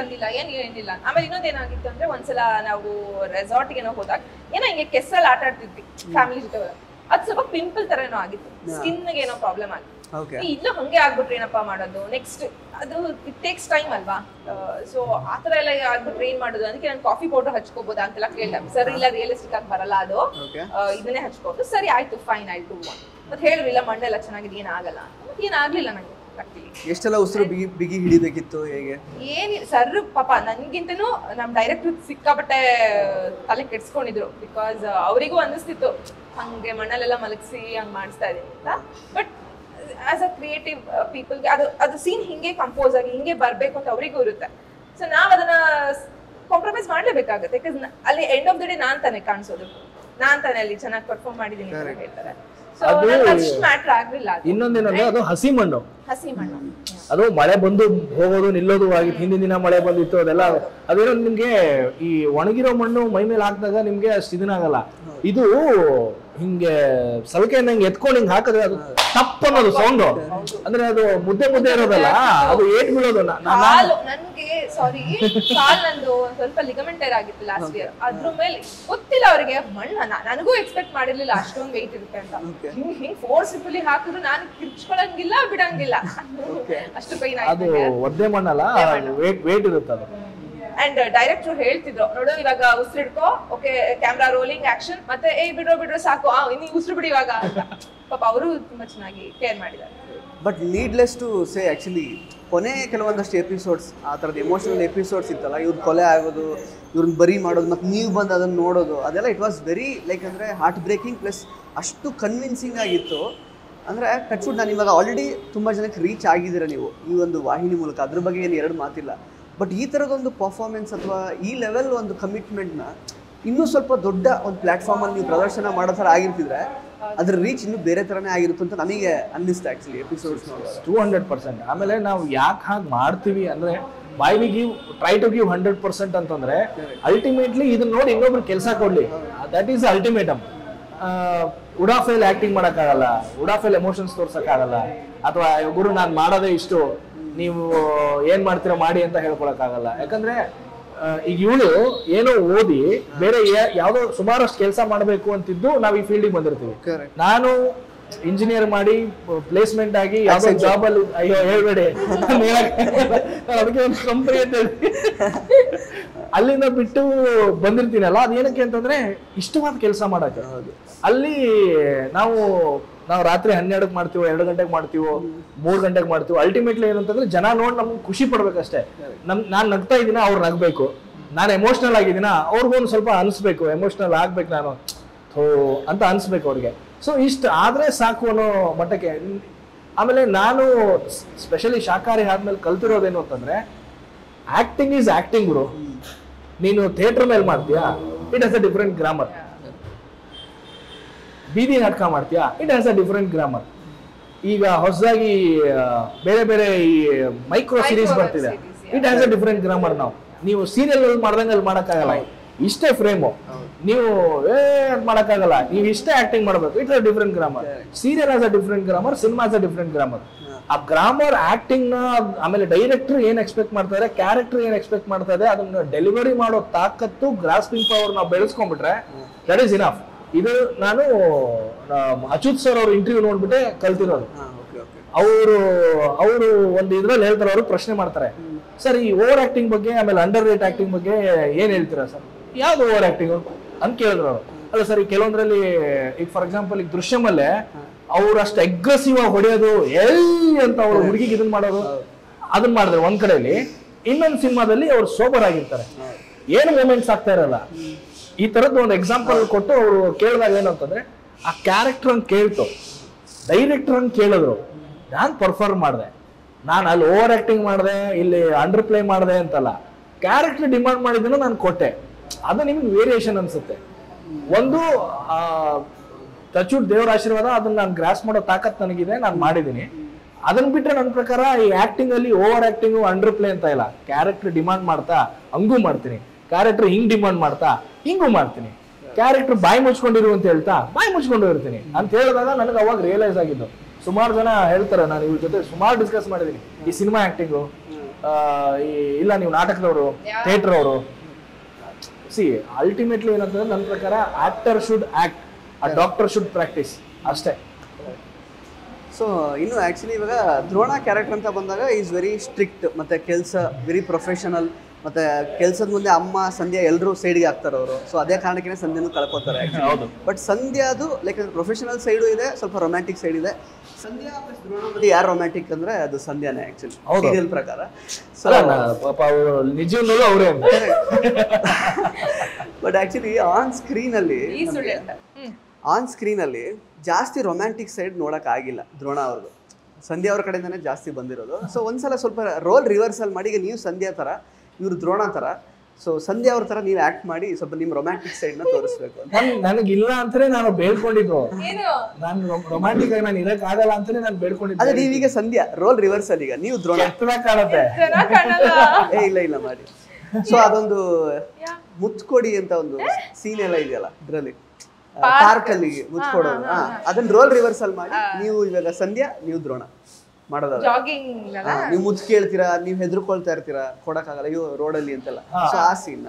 ತಂದಿಲ್ಲ ಏನಿಲ್ಲ. ಆಮೇಲೆ ಇನ್ನೊಂದೇನಾಗಿತ್ತು ಅಂದ್ರೆ ಒಂದ್ಸಲ ನಾವು ರೆಸಾರ್ಟ್ ಏನೋ ಹೋದಾಗ ಏನೋ ಹಿಂಗೆ ಕೆಸ್ಸಲ್ಲಿ ಆಟ ಆಡ್ತಿದ್ವಿ ಫ್ಯಾಮಿಲಿ ಜೊತೆ. ಅದು ಸ್ವಲ್ಪ ಪಿಂಪಲ್ ತರ ಏನೋ ಆಗಿತ್ತು, ಸ್ಕಿನ್ ಗೆ ಏನೋ ಪ್ರಾಬ್ಲಮ್ ಆಗಿತ್ತು. ಇಲ್ಲೂ ಹಂಗೆ ಆಗ್ಬಿಟ್ರೆ ಏನಪ್ಪಾ ಮಾಡೋದು, ನೆಕ್ಸ್ಟ್ ಅದು ಇಟ್ ಟೇಕ್ಸ್ ಟೈಮ್ ಅಲ್ವಾ. ಸೊ ಆತರ ಎಲ್ಲ ಆಗ್ಬಿಟ್ರೆ ಏನ್ ಮಾಡೋದು, ಅದಕ್ಕೆ ನಾನು ಕಾಫಿ ಪೌಡರ್ ಹಚ್ಕೋಬೋದಾ ಅಂತೆಲ್ಲ ಕೇಳ್ದೆ. ಸರ್ ಇಲ್ಲ, ರಿಯಲಿಸ್ಟಿಕ್ ಆಗಿ ಬರಲ್ಲ ಅದು, ಇದನ್ನೇ ಹಚ್ಕೋದು. ಸರಿ ಆಯ್ತು ಫೈನ್, ಆಯ್ತು ಮತ್ತೆ ಹೇಳಿಲ್ಲ ಮಣ್ಣೆಲ್ಲ ಚೆನ್ನಾಗಿದೆ ಏನಾಗಲ್ಲ. ಏನಾಗ್ಲಿಲ್ಲ ನಂಗೆ. ಎಷ್ಟೆಲ್ಲ ಉಸಿರು ಬಿಗಿ ಹಿಡಿಬೇಕಿತ್ತು ಹೇಗೆ? ಏನಿಲ್ಲ ಸರ್, ಪಾಪ ನನ್ಗಿಂತನೂ ನಮ್ ಡೈರೆಕ್ಟರ್ ಸಿಕ್ಕಾಪಟ್ಟೆ ತಲೆ ಕೆಡ್ಸ್ಕೊಂಡಿದ್ರು. ಬಿಕಾಸ್ ಅವರಿಗೂ ಅನ್ನಿಸ್ತಿತ್ತು ಹಂಗೆ ಮಣ್ಣಲ್ಲೆಲ್ಲ ಮಲಗಿಸಿ ಹಂಗ್ ಮಾಡಿಸ್ತಾ ಇದೆ ಅಂತ. ಬಟ್ ಆಸ್ ಅ ಕ್ರಿಯೇಟಿವ್ ಪೀಪಲ್ಗೆ ಅದು ಸೀನ್ ಹಿಂಗೆ ಕಂಪೋಸ್ ಆಗಿ ಹಿಂಗೆ ಬರ್ಬೇಕು ಅಂತ ಅವರಿಗೂ ಇರುತ್ತೆ. ಸೊ ನಾವ್ ಅದನ್ನ ಕಾಂಪ್ರಮೈಸ್ ಮಾಡ್ಲೇಬೇಕಾಗತ್ತೆ. ಯಾಕಂದ್ರೆ ಅಲ್ಲಿ ಎಂಡ್ ಆಫ್ ದ ಡೇ ನಾನ್ ತಾನೇ ಕಾಣಿಸೋದು, ನಾನ್ ತಾನೇ ಅಲ್ಲಿ ಚೆನ್ನಾಗಿ ಪರ್ಫಾರ್ಮ್ ಮಾಡಿದೀನಿ ಅಂತ ಹೇಳ್ತಾರೆ. ಇನ್ನೊಂದೇನಂದ್ರೆ ಅದು ಹಸಿ ಮಣ್ಣು. ಅದು ಅದು ಮಳೆ ಬಂದು ಹೋಗೋದು ನಿಲ್ಲೋದು ಆಗಿತ್ತು. ಹಿಂದಿನ ದಿನ ಮಳೆ ಬಂದಿತ್ತು, ಅದೆಲ್ಲ ಅದೇನೋ ನಿಮ್ಗೆ ಈ ಒಣಗಿರೋ ಮಣ್ಣು ಮೈ ಮೇಲೆ ಹಾಕಿದಾಗ ನಿಮ್ಗೆ ಅಷ್ಟು ಇದನ್ನಾಗಲ್ಲ. ಇದು ಹಿಂಗೆ ಸಲಕೆಯನ್ನ ಹಿಂಗೆ ಎತ್ಕೊಂಡು ಹಿಂಗೆ ಹಾಕಿದ್ರೆ ಅದು ತಪ್ಪ ಅನ್ನೋದು ಸೌಂಡ್. ಅಂದ್ರೆ ಅದು ಮುದ್ದೆ ಇರೋದಲ್ಲ, ಅದು ಏಟ್ ಬೀಳೋದು. ನನ್ಗೆ ಸಾರಿ, ಕಾಲ್ ನಂದು ಸ್ವಲ್ಪ ಲಿಗಮೆಂಟರ್ ಆಗಿತ್ತು ಲಾಸ್ಟ್ ಇಯರ್. ಅದ್ರ ಮೇಲೆ ಗೊತ್ತಿಲ್ಲ ಅವ್ರಿಗೆ ಮಣ್ಣು, ನನಗೂ ಎಕ್ಸ್ಪೆಕ್ಟ್ ಮಾಡಿರ್ಲಿಲ್ಲ ಅಷ್ಟೊಂದು ವೆಯ್ಟ್ ಇರುತ್ತೆ ಅಂತ. ಹಿಂಗ್ ಫೋರ್ಸ್ಫುಲಿ ಹಾಕಿದ್ರು ನಾನು ಕಿರ್ಚ್ಕೊಳಂಗಿಲ್ಲ ಬಿಡಂಗಿಲ್ಲ, ಅಷ್ಟು ಪೈನ್ ಆಯ್ತು. ಅದು ಒದ್ದೆ ಮಣ್ಣಲ್ಲ, ವೇಟ್ ಇರುತ್ತೆ ಅದು. ಅಂಡ್ ಡೈರೆಕ್ಟರ್ ಹೇಳ್ತಿದ್ರು, ನೋಡು ಇವಾಗ ಉಸಿರಿಡ್ಕೋ, ಓಕೆ ಕ್ಯಾಮ್ರಾ ರೋಲಿಂಗ್ ಆಕ್ಷನ್, ಮತ್ತೆ ಬಿಡ್ರೋ ಸಾಕು, ಇನ್ನು ಉಸಿರು ಬಿಡಿ ಇವಾಗ ಅಂತ. ಪಾಪ ಅವರು ತುಂಬಾ ಚೆನ್ನಾಗಿ ಕೇರ್ ಮಾಡಿದ್ದಾರೆ. But needless to say actually ಕೊನೆ ಕೆಲವೊಂದಷ್ಟು ಎಪಿಸೋಡ್ಸ್ ಆ ಥರದ ಎಮೋಷನಲ್ ಎಪಿಸೋಡ್ಸ್ ಇತ್ತಲ್ಲ, ಇವ್ರು ಕೊಲೆ ಆಗೋದು, ಇವ್ರನ್ನ ಬರಿ ಮಾಡೋದು, ಮತ್ತು ನೀವು ಬಂದು ಅದನ್ನು ನೋಡೋದು, ಅದೆಲ್ಲ ಇಟ್ ವಾಸ್ ವೆರಿ ಲೈಕ್ ಅಂದರೆ ಹಾರ್ಟ್ ಬ್ರೇಕಿಂಗ್ ಪ್ಲಸ್ ಅಷ್ಟು ಕನ್ವಿನ್ಸಿಂಗ್ ಆಗಿತ್ತು. ಅಂದರೆ ಟಚ್ವುಡ್ ನಾನು ಇವಾಗ ಆಲ್ರೆಡಿ ತುಂಬ ಜನಕ್ಕೆ ರೀಚ್ ಆಗಿದ್ದೀರ ನೀವು ಈ ಒಂದು ವಾಹಿನಿ ಮೂಲಕ, ಅದ್ರ ಬಗ್ಗೆ ಏನು ಎರಡು ಮಾತಿಲ್ಲ. ಬಟ್ ಈ ಥರದೊಂದು ಪರ್ಫಾರ್ಮೆನ್ಸ್ ಅಥವಾ ಈ ಲೆವೆಲ್ ಒಂದು ಕಮಿಟ್ಮೆಂಟ್ನ ಇನ್ನೂ ಸ್ವಲ್ಪ ದೊಡ್ಡ ಒಂದು ಪ್ಲ್ಯಾಟ್ಫಾರ್ಮಲ್ಲಿ ನೀವು ಪ್ರದರ್ಶನ ಮಾಡೋ ಥರ ಆಗಿರ್ತಿದ್ರೆ ಅದ್ರ ರೀಚ್ ಇನ್ನೂ ಬೇರೆ ಥರನೇ ಆಗಿರುತ್ತೆ ಅಂತ ನನಗೆ ಅನ್ನಿಸ್ತು ಆ್ಯಕ್ಚುಲಿ ಎಪಿಸೋಡ್ಸ್ 200%. ಆಮೇಲೆ ನಾವು ಯಾಕೆ ಹಾಗೆ ಮಾಡ್ತೀವಿ ಅಂದರೆ why we give try to give 100% ಅಂತಂದರೆ ಅಲ್ಟಿಮೇಟ್ಲಿ ಇದನ್ನ ನೋಡಿ ಇನ್ನೊಬ್ರು ಕೆಲಸ ಕೊಡಲಿ, ದಟ್ ಈಸ್ ಅಲ್ಟಿಮೇಟಮ್. ಉಡಾಫೇಲ್ ಆ್ಯಕ್ಟಿಂಗ್ ಮಾಡೋಕ್ಕಾಗಲ್ಲ, ಉಡಾಫೇಲ್ ಎಮೋಷನ್ಸ್ ತೋರ್ಸೋಕ್ಕಾಗಲ್ಲ, ಅಥವಾ ಗುರು ನಾನು ಮಾಡೋದೇ ಇಷ್ಟು, ನೀವು ಏನ್ ಮಾಡ್ತೀರೋ ಮಾಡಿ ಅಂತ ಹೇಳ್ಕೊಳಕ್ಕಾಗಲ್ಲ. ಯಾಕಂದ್ರೆ ಈಗ ಇವಳು ಏನೋ ಓದಿ ಬೇರೆ ಯಾವ್ದೋ ಸುಮಾರಷ್ಟು ಕೆಲಸ ಮಾಡಬೇಕು ಅಂತಿದ್ದು ನಾವ್ ಈ ಫೀಲ್ಡಿಗೆ ಬಂದಿರ್ತೀವಿ. ನಾನು ಇಂಜಿನಿಯರ್ ಮಾಡಿ ಪ್ಲೇಸ್ಮೆಂಟ್ ಆಗಿ ಯಾವ್ದೋ ಜಾಬ್ ಅಲ್ಲಿ, ಅಯ್ಯೋ ಹೇಳ್ಬೇಡಿ ಅದಕ್ಕೆ ಒಂದು ಕಂಪನಿ ಅಂತ ಹೇಳಿ ಅಲ್ಲಿಂದ ಬಿಟ್ಟು ಬಂದಿರ್ತೀನಲ್ಲ, ಅದೇನಕ್ಕೆ ಅಂತಂದ್ರೆ ಇಷ್ಟವಾದ ಕೆಲಸ ಮಾಡಕ್ಕೆ. ಅಲ್ಲಿ ನಾವು ರಾತ್ರಿ 12ಕ್ಕೆ ಮಾಡ್ತೀವೋ, 2 ಗಂಟೆಗೆ ಮಾಡ್ತೀವೋ, 3 ಗಂಟೆಗೆ ಮಾಡ್ತೀವೋ, ಅಲ್ಟಿಮೇಟ್ಲಿ ಏನಂತಂದ್ರೆ ಜನ ನೋಡಿ ನಮ್ಗೆ ಖುಷಿ ಪಡ್ಬೇಕಷ್ಟೇ. ನಾನು ನಗ್ತಾ ಇದ್ದೀನ, ಅವ್ರು ನಗ್ಬೇಕು. ನಾನು ಎಮೋಷನಲ್ ಆಗಿದ್ದೀನ, ಅವ್ರಿಗೊಂದು ಸ್ವಲ್ಪ ಅನಿಸ್ಬೇಕು, ಎಮೋಷನಲ್ ಆಗ್ಬೇಕು ನಾನು ಅಂತ ಅನಿಸ್ಬೇಕು ಅವ್ರಿಗೆ. ಸೊ ಇಷ್ಟು ಆದ್ರೆ ಸಾಕು ಅನ್ನೋ ಮಟ್ಟಕ್ಕೆ. ಆಮೇಲೆ ನಾನು ಸ್ಪೆಷಲಿ ಶಾಕಾಹಾರಿ ಆದ್ಮೇಲೆ ಕಲ್ತಿರೋದೇನು ಅಂತಂದ್ರೆ, ಆಕ್ಟಿಂಗ್ ಈಸ್ ಆಕ್ಟಿಂಗ್ ಗುರು. ನೀನು ಥಿಯೇಟರ್ ಮೇಲೆ ಮಾಡ್ತೀಯಾ, it has a different grammar. ಬೀದಿ ನಾಟಕ ಮಾಡ್ತೀಯಾ, it has a different grammar. ಈಗ ಹೊಸದಾಗಿ ಬೇರೆ ಬೇರೆ ಈ ಮೈಕ್ರೋ ಸೀರೀಸ್ ಬರ್ತಿದೆ, it has a different grammar. ನೀವು ಸೀರಿಯಲ್ ಮಾಡ್ದಂಗೆ ಅಲ್ಲಿ ಮಾಡೋಕ್ಕಾಗಲ್ಲ, ಇಷ್ಟೇ ಫ್ರೇಮು, ನೀವು ಮಾಡೋಕ್ಕಾಗಲ್ಲ, ನೀವು ಇಷ್ಟೇ ಆಕ್ಟಿಂಗ್ ಮಾಡಬೇಕು, it's a different grammar. Serial has a different grammar, cinema has a different grammar. ಆ ಗ್ರಾಮರ್ ಆಕ್ಟಿಂಗ್ ನ, ಆಮೇಲೆ ಡೈರೆಕ್ಟರ್ ಏನ್ ಎಕ್ಸ್ಪೆಕ್ಟ್ ಮಾಡ್ತಾ ಇದ್ದಾರೆ, ಕ್ಯಾರೆಕ್ಟರ್ ಏನ್ ಎಕ್ಸ್ಪೆಕ್ಟ್ ಮಾಡ್ತಾ ಇದೆ, ಅದನ್ನ ಡೆಲಿವರಿ ಮಾಡೋ ತಾಕತ್ತು, ಗ್ರಾಸ್ಪಿಂಗ್ ಪವರ್ ನಾವು ಬೆಳೆಸ್ಕೊಂಡ್ಬಿಟ್ರೆ ದಟ್ ಈಸ್ ಇನಫ್. ಇದು ನಾನು ಅಚ್ಯುತ್ ಸರ್ ಅವ್ರ ಇಂಟರ್ವ್ಯೂ ನೋಡ್ಬಿಟ್ಟೆ ಕಲ್ತಿರೋದು. ಅವರು ಒಂದು ಇದ್ರಲ್ಲಿ ಹೇಳ್ತಾರೆ, ಅವರು ಪ್ರಶ್ನೆ ಮಾಡ್ತಾರೆ, ಸರ್ ಈ ಓವರ್ ಆಕ್ಟಿಂಗ್ ಬಗ್ಗೆ ಆಮೇಲೆ ಅಂಡರ್ ರೇಟ್ ಆಕ್ಟಿಂಗ್ ಬಗ್ಗೆ ಏನ್ ಹೇಳ್ತೀರಾ ಸರ್? ಯಾವ್ದು ಓವರ್ ಆಕ್ಟಿಂಗ್ ಅಂತ ಕೇಳಿದ್ರು ಅವರು. ಅಲ್ಲ ಸರ್, ಈ ಕೆಲವೊಂದ್ರಲ್ಲಿ ಈಗ ಫಾರ್ ಎಕ್ಸಾಂಪಲ್ ಈಗ ದೃಶ್ಯಮಲ್ಲೇ ಅವ್ರು ಅಷ್ಟು ಅಗ್ರೆಸಿವ್ ಆಗಿ ಹೊಡೆಯೋದು ಅಂತ ಅವ್ರು ಹುಡುಗಿಗೆ ಇದನ್ ಮಾಡೋದು ಅದನ್ನ ಮಾಡಿದ್ರೆ ಒಂದ್ ಕಡೆಯಲ್ಲಿ, ಇನ್ನೊಂದು ಸಿನಿಮಾದಲ್ಲಿ ಅವ್ರು ಸೋಬರ್ ಆಗಿರ್ತಾರೆ, ಏನು ಮೂಮೆಂಟ್ಸ್ ಆಗ್ತಾ ಇರಲ್ಲ. ಈ ತರದ್ದು ಒಂದು ಎಕ್ಸಾಂಪಲ್ ಕೊಟ್ಟು ಅವರು ಕೇಳಿದಾಗ ಏನಂತಂದ್ರೆ, ಆ ಕ್ಯಾರೆಕ್ಟರ್ ಅಂತ ಕೇಳ್ತು, ಡೈರೆಕ್ಟರ್ ಅಂತ ಕೇಳಿದ್ರು, ನಾನು ಪರ್ಫಾರ್ಮ್ ಮಾಡಿದೆ, ನಾನು ಅಲ್ಲಿ ಓವರ್ ಆಕ್ಟಿಂಗ್ ಮಾಡಿದೆ, ಇಲ್ಲಿ ಅಂಡರ್ ಪ್ಲೇ ಮಾಡಿದೆ ಅಂತಲ್ಲ, ಕ್ಯಾರೆಕ್ಟರ್ ಡಿಮಾಂಡ್ ಮಾಡಿದ್ದನ್ನು ನಾನು ಕೊಟ್ಟೆ. ಅದು ನಿಮ್ಗೆ ವೇರಿಯೇಷನ್ ಅನ್ಸುತ್ತೆ. ಒಂದು ಟಚುಡ್ ದೇವರ ಆಶೀರ್ವಾದ, ಅದನ್ನ ನಾನು ಗ್ರಾಸ್ ಮಾಡೋ ತಾಕತ್ ನನಗಿದೆ, ನಾನು ಮಾಡಿದ್ದೀನಿ. ಅದನ್ನ ಬಿಟ್ಟರೆ ನನ್ನ ಪ್ರಕಾರ ಈ ಆಕ್ಟಿಂಗ್ ಅಲ್ಲಿ ಓವರ್ ಆಕ್ಟಿಂಗು ಅಂಡರ್ ಪ್ಲೇ ಅಂತ ಇಲ್ಲ. ಕ್ಯಾರೆಕ್ಟರ್ ಡಿಮಾಂಡ್ ಮಾಡ್ತಾ ಹಂಗೂ ಮಾಡ್ತೀನಿ, ಕ್ಯಾರೆಕ್ಟರ್ ಹಿಂಗ್ ಡಿಮಾಂಡ್ ಮಾಡ್ತಾ ಹಿಂಗೂ ಮಾಡ್ತೀನಿ, ಕ್ಯಾರೆಕ್ಟರ್ ಬಾಯಿ ಮುಚ್ಕೊಂಡಿರು ಅಂತ ಹೇಳ್ತಾ ಬಾಯಿ ಮುಚ್ಕೊಂಡು ಇರ್ತೀನಿ ಅಂತ ಹೇಳಿದಾಗ ನನಗೆ ಅವಾಗ ರಿಯಲೈಸ್ ಆಗಿದ್ದು. ಸುಮಾರು ಜನ ಹೇಳ್ತಾರೆ, ನಾನು ಇವ್ರ ಜೊತೆ ಸುಮಾರು ಡಿಸ್ಕಸ್ ಮಾಡಿದ್ದೀನಿ, ಈ ಸಿನಿಮಾ ಆಕ್ಟಿಂಗು ಇಲ್ಲ ನೀವು ನಾಟಕದವರು, ಥಿಯೇಟರ್ ಅವರು. ಸಿ ಅಲ್ಟಿಮೇಟ್ಲಿ ಏನಂತಂದ್ರೆ ನನ್ನ ಪ್ರಕಾರ ಆಕ್ಟರ್ ಶುಡ್ ಆಕ್ಟ್, ಆ ಡಾಕ್ಟರ್ ಶುಡ್ ಪ್ರಾಕ್ಟೀಸ್ ಅಷ್ಟೇ. ಸೊ ಇನ್ನು ಆ್ಯಕ್ಚುಲಿ ಇವಾಗ ದ್ರೋಣ ಕ್ಯಾರೆಕ್ಟರ್ ಅಂತ ಬಂದಾಗ ಈಸ್ ವೆರಿ ಸ್ಟ್ರಿಕ್ಟ್, ಮತ್ತು ಕೆಲಸ ವೆರಿ ಪ್ರೊಫೆಷನಲ್, ಮತ್ತು ಕೆಲಸದ ಮುಂದೆ ಅಮ್ಮ ಸಂಧ್ಯಾ ಎಲ್ಲರೂ ಸೈಡ್ಗೆ ಆಗ್ತಾರೆ ಅವರು. ಸೊ ಅದೇ ಕಾರಣಕ್ಕೆ ಸಂಧ್ಯಾನು ಕಳ್ಕೊತಾರೆ. ಬಟ್ ಸಂಧ್ಯಾದು ಲೈಕ್ ಪ್ರೊಫೆಷನಲ್ ಸೈಡು ಇದೆ, ಸ್ವಲ್ಪ ರೊಮ್ಯಾಂಟಿಕ್ ಸೈಡ್ ಇದೆ. ಸಂಧ್ಯಾ ಪ್ಲಸ್ ದ್ರೋಣ ಮತ್ತೆ ಯಾರು ರೊಮ್ಯಾಂಟಿಕ್ ಅಂದರೆ ಅದು ಸಂಧ್ಯಾನೇ ಆ್ಯಕ್ಚುಲಿ ಸೀರಿಯಲ್ ಪ್ರಕಾರ. ಸೊ ನಿಜವೂ ಅವರೇ. ಬಟ್ ಆ್ಯಕ್ಚುಲಿ ಆನ್ ಸ್ಕ್ರೀನಲ್ಲಿ ಜಾಸ್ತಿ ರೊಮ್ಯಾಂಟಿಕ್ ಸೈಡ್ ನೋಡೋಕ್ಕಾಗಿಲ್ಲ ದ್ರೋಣ ಅವ್ರದ್ದು, ಸಂಧ್ಯಾ ಅವ್ರ ಕಡೆಯಿಂದನೇ ಜಾಸ್ತಿ ಬಂದಿರೋದು. ಸೊ ಒಂದ್ಸಲ ಸ್ವಲ್ಪ ರೋಲ್ ರಿವರ್ಸಲ್ ಮಾಡಿ, ಈಗ ನೀವು ಸಂಧ್ಯಾ ಥರ, ಇವರು ದ್ರೋಣ ಥರ, ಸೊ ಸಂಧ್ಯಾ ಅವ್ರ ಥರ ನೀವು ಆ್ಯಕ್ಟ್ ಮಾಡಿ ಸ್ವಲ್ಪ ನಿಮ್ಮ ರೊಮ್ಯಾಂಟಿಕ್ ಸೈಡ್ನ ತೋರಿಸ್ಬೇಕು. ನನಗಿಲ್ಲ ಅಂತಾನೆ ನಾನು ಬೇಡ್ಕೊಂಡಿದ್ದು, ನಾನು ರೊಮ್ಯಾಂಟಿಕ್ ಆಗಿ ನಾನು ಇರಕ್ಕಾಗಲ್ಲ ಅಂತಾನೆ ನಾನು ಬೇಡ್ಕೊಂಡಿದ್ದೆ. ಅದೇ ನೀವೀಗ ಸಂಧ್ಯಾ ರೋಲ್ ರಿವರ್ಸಲ್, ಈಗ ನೀವು ದ್ರೋಣ ಕಾಣುತ್ತೆ. ಇಲ್ಲ ಮಾಡಿ. ಸೊ ಅದೊಂದು ಮುತ್ಕೊಡಿ ಅಂತ ಒಂದು ಸೀನ್ ಎಲ್ಲ ಇದೆಯಲ್ಲ ಇದರಲ್ಲಿ, ಪಾರ್ಕ್ ಅಲ್ಲಿ ಮುಚ್ಕೊಡೋದು, ಅದನ್ನ ರೋಲ್ ರಿವರ್ಸಲ್ ಮಾಡಿ ನೀವು ಇವಾಗ ಸಂಧ್ಯಾ, ನೀವು ದ್ರೋಣ ಮಾಡೋದಲ್ಲ. ನೀವು ಮುಚ್ಚ ಕೇಳ್ತೀರಾ, ನೀವು ಹೆದರ್ಕೊಳ್ತಾ ಇರ್ತೀರಾ, ಕೊಡಕ್ಕಾಗಲ್ಲ ಅಯ್ಯೋ ರೋಡಲ್ಲಿ ಅಂತೆಲ್ಲ. ಸೊ ಆ ಸೀನ್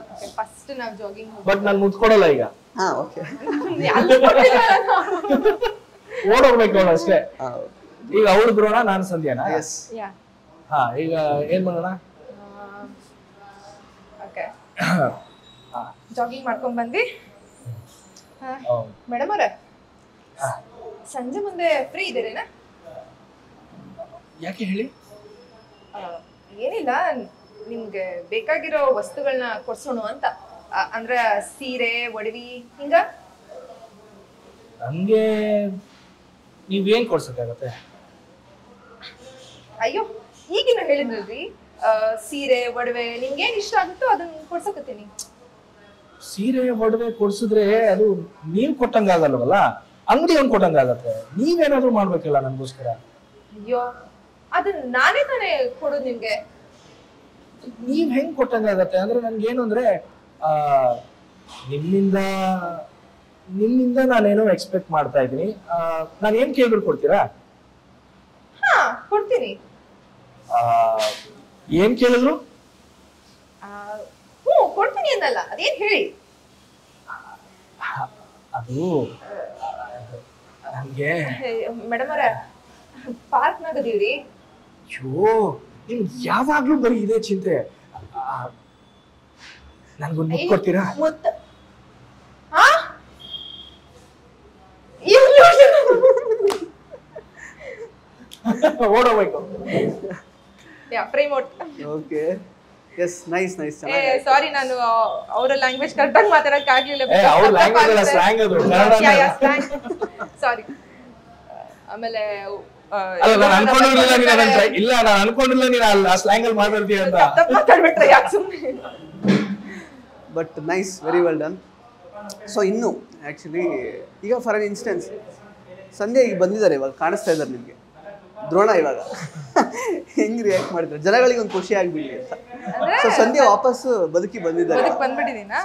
ಬಟ್ ನಾನು ಮುಚ್ಕೊಡಲ್ಲ ಈಗ. ಓಕೆ, ಓಡೋಗ್ಬೇಕು ಅವಳು ಅಷ್ಟೇ. ಈಗ ಅವಳು ದ್ರೋಣ, ನಾನು ಸಂಧ್ಯಾನ. ಎಸ್. ಈಗ ಏನ್ ಮಾಡೋಣ? ಜಾಗಿಂಗ್ ಮಾಡ್ಕೊಂಡ್ ಬಂದ್ವಿ ಮೇಡಮ್ ಅವರೇ. ಸಂಜೆ ಮುಂದೆ ಫ್ರೀ ಇದ್ದೀರೇನಾ? ಯಾಕೆ ಹೇಳಿ? ಏನಿಲ್ಲ, ನಿಮ್ಗೆ ಬೇಕಾಗಿರೋ ವಸ್ತುಗಳನ್ನ ಕೊಡ್ಸೋಣ ಅಂತ. ಅಂದ್ರೆ ಸೀರೆ, ಒಡವಿ ಹಿಂಗ. ನಮ್ಗೆ ನೀವೇನ್ ಕೊಡ್ಸಕ್ಕಾಗತ್ತೆ? ಅಯ್ಯೋ, ಈಗಿನ ಹೇಳಿದ್ರಲ್ರಿ, ಸೀರೆ, ಒಡವೆ, ನಿಮ್ಗೆ ಏನ್ ಇಷ್ಟ ಆಗುತ್ತೋ ಅದನ್ನ ಕೊಡ್ಸಕತ್ತೀನಿ. ಸೀರೆ ಒಡವೆ ಕೊಡ್ಸಿದ್ರೆ ಅದು ನೀವ್ ಕೊಟ್ಟಂಗಾಗಲ್ವಲ್ಲ, ಅಂಗಡಿ ಅವ್ನು ಕೊಟ್ಟಂಗಾಗತ್ತೆ. ನೀವೇನಾದ್ರೂ ಮಾಡ್ಬೇಕಲ್ಲ ನನ್ಗೋಸ್ಕರ. ಅಯ್ಯೋ, ಅದನ್ನ ನಾನೇ ತಾನೇ ಕೊಡೋದು ನಿಮ್ಗೆ. ನೀವ್ ಹೆಂಗ್ ಕೊಟ್ಟಂಗಾಗತ್ತೆ ಅಂದ್ರೆ ನನ್ಗೇನು ಅಂದ್ರೆ ನಿಮ್ಮಿಂದ ನಾನೇನೋ ಎಕ್ಸ್ಪೆಕ್ಟ್ ಮಾಡ್ತಾ ಇದ್ದೀನಿ. ನಾನು ಏನ್ ಕೇಳಿದ್ರು ಕೊಡ್ತೀರಾ? ಕೊಡ್ತೀನಿ. ಏನ್ ಕೇಳಿದ್ರು? ಕೊಡ್ತೀನಿ ಅನ್ನಲ್ಲ, ಅದೇನ್ ಹೇಳಿ. ಅದು ನನ್ಗೆ ಮೇಡಮ್ ಅವರ ಪಾರ್ಕ್ನಾಗ ಅದೀವ್ರಿ. ಅಯ್ಯೋ, ನಿಮ್ ಯಾವಾಗ್ಲೂ ಬರೀ ಇದೇ ಚಿಂತೆ. ನನ್ಗೊಂದು ಮುತ್ತು ಕೊಡ್ತೀರಾ? ಓಡೋಬೇಕು. Okay, yes, nice. ಸಾರಿ, ನಾನು ಅವರ ಲ್ಯಾಂಗ್ವೇಜ್ ಕರೆಕ್ಟ್ ಆಗಿ ಮಾತಾಡಕ್ ಆಗ್ಲಿಲ್ಲ. ಸಾರಿ. ಆಮೇಲೆ ನಾನು ಅನ್ಕೊಂಡಿಲ್ಲ ನೀನು ಆ ಸ್ಲ್ಯಾಂಗ್ ಅಲ್ಲಿ ಮಾತಾಡ್ತೀಯ ಅಂತ. ಮಾತಾಡ್ಬಿಟ್ರೆ ಯಾಕೆ ಸುಮ್ಮನೆ. But nice, very well done. So ಇನ್ನು ಆ್ಯಕ್ಚುಲಿ ಈಗ ಫಾರ್ ಅನ್ ಇನ್ಸ್ಟೆನ್ಸ್ ಸಂಧ್ಯಾ ಈಗ ಬಂದಿದ್ದಾರೆ, ಇವಾಗ ಕಾಣಿಸ್ತಾ ಇದ್ದಾರೆ ನಿಮಗೆ. ದ್ರೋಣ ಇವಾಗ ಹೆಂಗ್ ರಿಯಾಕ್ಟ್ ಮಾಡಿದ್ದಾರೆ, ಜನಗಳಿಗೆ ಒಂದು ಖುಷಿ ಆಗ್ಬಿಡ್ಲಿ ಅಂತ. ಸೊ ಸಂಧ್ಯಾ ವಾಪಸ್ ಬದುಕಿ ಬಂದಿದ್ದಾರೆ.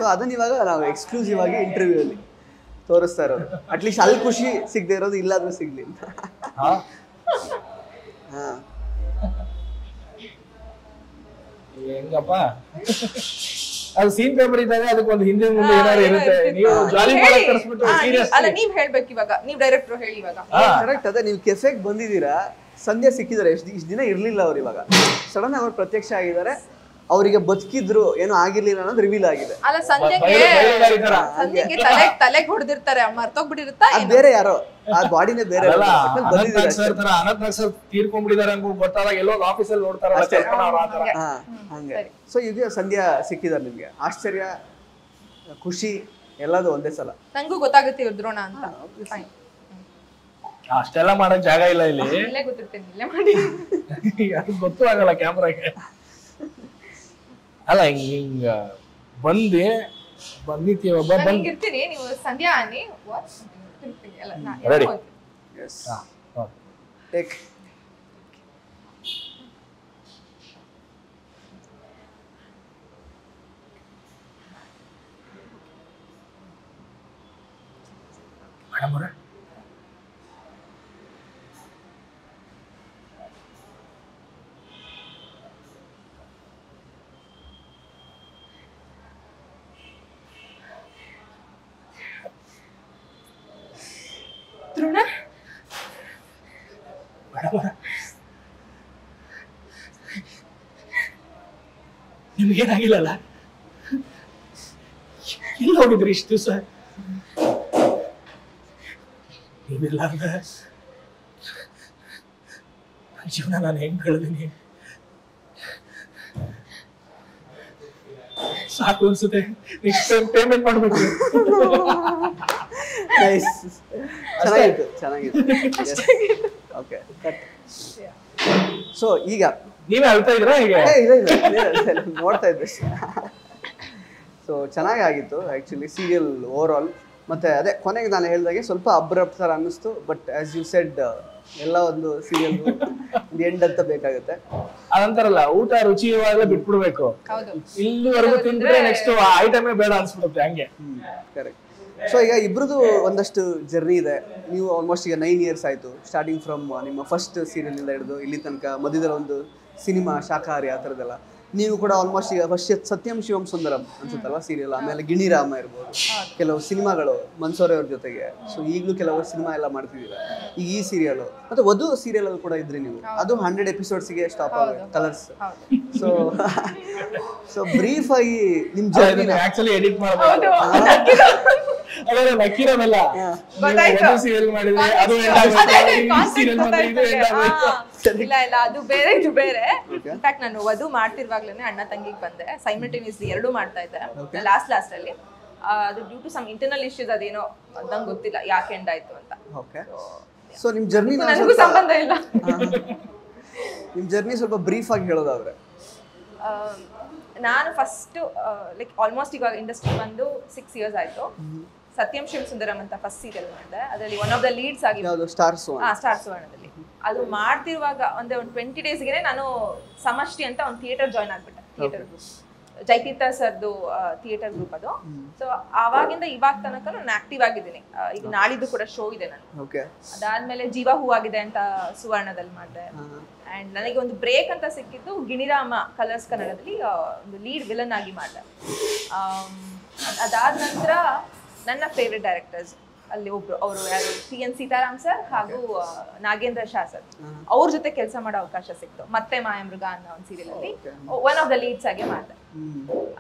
ಸೊ ಅದನ್ನ ಇವಾಗ ನಾವು ಎಕ್ಸ್ಕ್ಲೂಸಿವ್ ಆಗಿ ಇಂಟರ್ವ್ಯೂ ಅಲ್ಲಿ ತೋರಿಸ್ತಾ ಇರೋದು. ಅಟ್ಲೀಸ್ಟ್ ಅಲ್ಲಿ ಖುಷಿ ಸಿಗದೆ ಇರೋದು ಇಲ್ಲಾದ್ರೂ ಸಿಗ್ಲಿ ಅಂತ. ಹೆಂಗಪ್ಪ ಅದು ಸೀನ್ ಪೇಪರ್ ಇದ್ದಾಗ ಅದಕ್ಕೆ ಒಂದು ಹಿಂದೆ ಮುಂದೆ ಏನಾದ್ರು ಇರುತ್ತೆ. ನೀವು ಜಾಲಿ ಮಾಡಕ್ ಕರ್ಸ್ಬಿಟ್ಟು ಸೀರಿಯಸ್ ಅಲ್ಲ, ನೀವ್ ಹೇಳ್ಬೇಕು ಇವಾಗ. ನೀವ್ ಡೈರೆಕ್ಟರ್ ಹೇಳಿ ಇವಾಗ. ಕರೆಕ್ಟ್. ಅದೇ ನೀವು ಕೆಫೆಗೆ ಬಂದಿದ್ದೀರಾ, ಸಂಧ್ಯಾ ಸಿಕ್ಕಿದ್ದಾರೆ, ಇಷ್ಟು ದಿನ ಇರಲಿಲ್ಲ ಅವ್ರು, ಇವಾಗ ಸಡನ್ ಅವ್ರು ಪ್ರತ್ಯಕ್ಷ ಆಗಿದ್ದಾರೆ. ಅವರಿಗೆ ಬದುಕಿದ್ರು ಏನೋ ಆಗಿರ್ಲಿಲ್ಲ ಅನ್ನೋದು ರಿವೀಲ್ ಆಗಿದೆ. ಅಲ್ಲ ಸಂಧ್ಯೆಗೆ ತಲೆಗೆ ಹೊಡೆದಿರ್ತಾರೆ, ಮರ್ತೋಗ್ಬಿಟ್ಟಿರುತ್ತಾ ಅದು ಬೇರೆ ಯಾರೋ, ಆ ಬಾಡಿನೇ ಬೇರೆ ತೀರ್ಕೊಂಡ್ಬಿಟ್ಟಿದ್ದಾರೆ ಅಂತ ಗೊತ್ತಾದಾಗ ಎಲ್ಲೋ ಆಫೀಸಲ್ಲಿ ನೋಡ್ತಾರ ಹಂಗೆ. ಸೊ ಈಗ ಸಂಧ್ಯಾ ಸಿಕ್ಕಿದಾರೆ ನಿಮ್ಗೆ, ಆಶ್ಚರ್ಯ ಖುಷಿ ಎಲ್ಲದು ಒಂದೇ ಸಲ. ನಂಗೂ ಗೊತ್ತಾಗುತ್ತೆ ಇವ್ರು ದ್ರೋಣ ಅಂತ. ಅಷ್ಟೆಲ್ಲ ಮಾಡಕ್ ಜಾಗ ಇಲ್ಲ ಇಲ್ಲಿ, ಇಲ್ಲೇ ಗೊತ್ತಿರ್ತೇನೆ, ಇಲ್ಲೇ ಮಾಡಿ ಅದು ಗೊತ್ತೂ ಆಗಲ್ಲ ಕ್ಯಾಮ್ರಾಗೆ. ಅಲ್ಲ ಹಿಂಗ ಬಂದಿರ್ತೀವಿ ಒಬ್ಬ ಇರ್ತೀನಿ, ನೀವು ಸಂಧ್ಯಾ ಅನ್ನಿ ರೆಡಿ. ಟೇಕ್ ಮೇಡಮ್ ದ್ರೋಣ ನಿಮ್ಗೇನಾಗಿಲ್ಲಲ್ಲ? ಎಲ್ಲ ಹೋಗಿದ್ರಿ ಇಷ್ಟು ದಿವಸ? ನೀವಿಲ್ಲ ಅಂದ್ರೆ ನನ್ನ ಜೀವನ ನಾನು ಹೆಂಗ್ ಕಳೆದೀನಿ ಸಾಕು ಅನ್ಸುತ್ತೆ. ನೆಕ್ಸ್ಟ್ ಟೈಮ್ ಪೇಮೆಂಟ್ ಮಾಡ್ಬೇಕು. ಚೆನ್ನಾಗಿತ್ತು. ಓಕೆ, ಸೊ ಈಗ ನೀವೇ ಅಳ್ತಾ ಇದ್ರ? ಹೀಗೆ ನೋಡ್ತಾ ಇದ್ದೆ. ಸೊ ಚೆನ್ನಾಗಿ ಆಗಿತ್ತು ಆ್ಯಕ್ಚುಲಿ ಸೀರಿಯಲ್ ಓವರ್ ಆಲ್. ಮತ್ತು ಅದೇ ಕೊನೆಗೆ ನಾನು ಹೇಳಿದಾಗೆ ಸ್ವಲ್ಪ ಅಬ್ರಪ್ಟ್ ಥರ ಅನ್ನಿಸ್ತು. ಬಟ್ ಆಸ್ ಯು ಸೆಡ್ ಎಲ್ಲ ಒಂದು ಸೀರಿಯಲ್ ಎಂಡ್ ಅಂತ ಬೇಕಾಗುತ್ತೆ. ಅದಂತಾರಲ್ಲ, ಊಟ ರುಚಿ ಇವಾಗಲೇ ಬಿಟ್ಬಿಡ್ಬೇಕು. ಇಲ್ಲಿವರೆಗೂ ತಿಂದ್ರೆ ನೆಕ್ಸ್ಟ್ ಐಟಮೇ ಬೇಡ ಅನ್ಸ್ಬಿಡುತ್ತೆ ಹಂಗೆ. ಕರೆಕ್ಟ್. ಸೊ ಈಗ ಇಬ್ರದ್ದು ಒಂದಷ್ಟು ಜರ್ನಿ ಇದೆ. ನೀವು ಆಲ್ಮೋಸ್ಟ್ ಈಗ 9 years ಆಯಿತು, ಸ್ಟಾರ್ಟಿಂಗ್ ಫ್ರಮ್ ನಿಮ್ಮ ಫಸ್ಟ್ ಸೀರಿಯಲಿಂದ ಹಿಡಿದು ಇಲ್ಲಿ ತನಕ ಮಧ್ಯದಲ್ಲಿ ಒಂದು ಸಿನಿಮಾ ಶಾಖಾಹಾರಿ ಆ ಥರದ್ದೆಲ್ಲ. ನೀವು ಕೂಡ ಆಲ್ಮೋಸ್ಟ್ ಈಗ ಫಸ್ಟ್ ಸತ್ಯಂ ಶಿವಂ ಸುಂದರಂ ಅನ್ಸುತ್ತಲ್ವ ಸೀರಿಯಲ್, ಆಮೇಲೆ ಗಿಣಿರಾಮ ಇರ್ಬೋದು, ಕೆಲವು ಸಿನಿಮಾಗಳು ಮನ್ಸೂರೆ ಅವ್ರ ಜೊತೆಗೆ. ಸೊ ಈಗಲೂ ಕೆಲವು ಸಿನಿಮಾ ಎಲ್ಲ ಮಾಡ್ತಿದ್ದೀರಾ. ಈಗ ಈ ಸೀರಿಯಲು ಮತ್ತು ವಧು ಸೀರಿಯಲ್ ಅಲ್ಲಿ ಕೂಡ ಇದ್ರಿ ನೀವು, ಅದು 100 episodes ಸ್ಟಾಪ್ ಆಗುತ್ತೆ ಕಲರ್ಸ್. ಸೊ ಬ್ರೀಫ್ ಆಗಿ ನಿಮ್ ಜರ್ನಿ ಆಕ್ಚುಲಿ ಎಡಿಟ್ ಮಾಡಬಹುದು. ಅದೇ ನಕ್ಕಿರೋದಲ್ಲ, ಸೀರಿಯಲ್ ಮಾಡಿದ್ರೆ ಅದು ಇಲ್ಲ ಇಲ್ಲ, ಅದು ಬೇರೆ ಇದು ಬೇರೆ. ಇನ್ಫ್ಯಾಕ್ಟ್ ನಾನು ವಧು ಮಾಡ್ತಿರುವಾಗ್ಲೇನೆ ಅಣ್ಣ ತಂಗಿಗೆ ಬಂದೆ, ಸೈಮಲ್ಟೇನಿಯಸ್ಲಿ ಎರಡೂ ಮಾಡ್ತಾ ಇದ್ದೆ. ಲಾಸ್ಟ್ ಅಲ್ಲಿ ಅದು due to some internal issues, ಅದೇನೋ ನಂಗೆ ಗೊತ್ತಿಲ್ಲ ಯಾಕೆ ಎಂಡ್ ಆಯ್ತು ಅಂತ. ಓಕೆ. ಸೊ ನಿಮ್ ಜರ್ನಿ ನನಗೂ ಸಂಬಂಧ ಇಲ್ಲ. ನಿಮ್ ಜರ್ನಿ ಸ್ವಲ್ಪ ಬ್ರೀಫ್ ಆಗಿ ಹೇಳೋದಾದ್ರೆ, ನಾನು ಫಸ್ಟ್ ಲೈಕ್ ಆಲ್ಮೋಸ್ಟ್ ಇವಾಗ ಇಂಡಸ್ಟ್ರಿ ಬಂದು 6 years ಆಯ್ತು. ಸತ್ಯಂ ಶಿವ ಸುಂದರಂ ಅಂತ ಫಸ್ಟ್ ಸೀರಿಯಲ್ ಮಾಡಿದೆ. ಅದರಲ್ಲಿ ಒನ್ ಆಫ್ ದ ಲೀಡ್ಸ್ ಆಗಿ ಸ್ಟಾರ್ ಸುವರ್ಣದಲ್ಲಿ ಅದು ಮಾಡ್ತಿರುವಾಗ ಒಂದು 20 daysಗೆ ನಾನು ಸಮಷ್ಟಿ ಅಂತ ಒಂದು ಥಿಯೇಟರ್ ಜಾಯ್ನ್ ಆಗ್ಬಿಟ್ಟೆ. ಥಿಯೇಟರ್ ಗ್ರೂಪ್, ಜೈತೀರ್ಥ ಸರ್ದು ಥಿಯೇಟರ್ ಗ್ರೂಪ್ ಅದು. ಸೊ ಆವಾಗಿಂದ ಇವಾಗ ತನಕ ನಾನು ಆಕ್ಟಿವ್ ಆಗಿದ್ದೀನಿ. ಈಗ ನಾಳಿದ್ದು ಕೂಡ ಶೋ ಇದೆ ನಾನು. ಅದಾದ್ಮೇಲೆ ಜೀವ ಹೂವಾಗಿದೆ ಅಂತ ಸುವರ್ಣದಲ್ಲಿ ಮಾಡಿದೆ. ಅಂಡ್ ನನಗೆ ಒಂದು ಬ್ರೇಕ್ ಅಂತ ಸಿಕ್ಕಿದ್ದು ಗಿಣಿರಾಮ ಕಲರ್ಸ್ ಕನ್ನಡದಲ್ಲಿ ಒಂದು ಲೀಡ್ ವಿಲನ್ ಆಗಿ ಮಾಡಿದೆ. ಅದಾದ ನಂತರ ನನ್ನ ಫೇವ್ರೆಟ್ ಡೈರೆಕ್ಟರ್ಸ್ ಅಲ್ಲಿ ಒಬ್ರು, ಅವರು ಯಾರು TN ಸೀತಾರಾಮ್ ಸರ್ ಹಾಗೂ ನಾಗೇಂದ್ರ ಶಾ ಸರ್, ಅವ್ರ ಜೊತೆ ಕೆಲಸ ಮಾಡೋ ಅವಕಾಶ ಸಿಕ್ತು. ಮತ್ತೆ ಮಾಯಮೃಗ ಅನ್ನೋ ಒಂದು ಸೀರಿಯಲ್ ಅಲ್ಲಿ ಒನ್ ಆಫ್ ದ ಲೀಡ್ಸ್ ಆಗಿ ಮಾಡಿದೆ.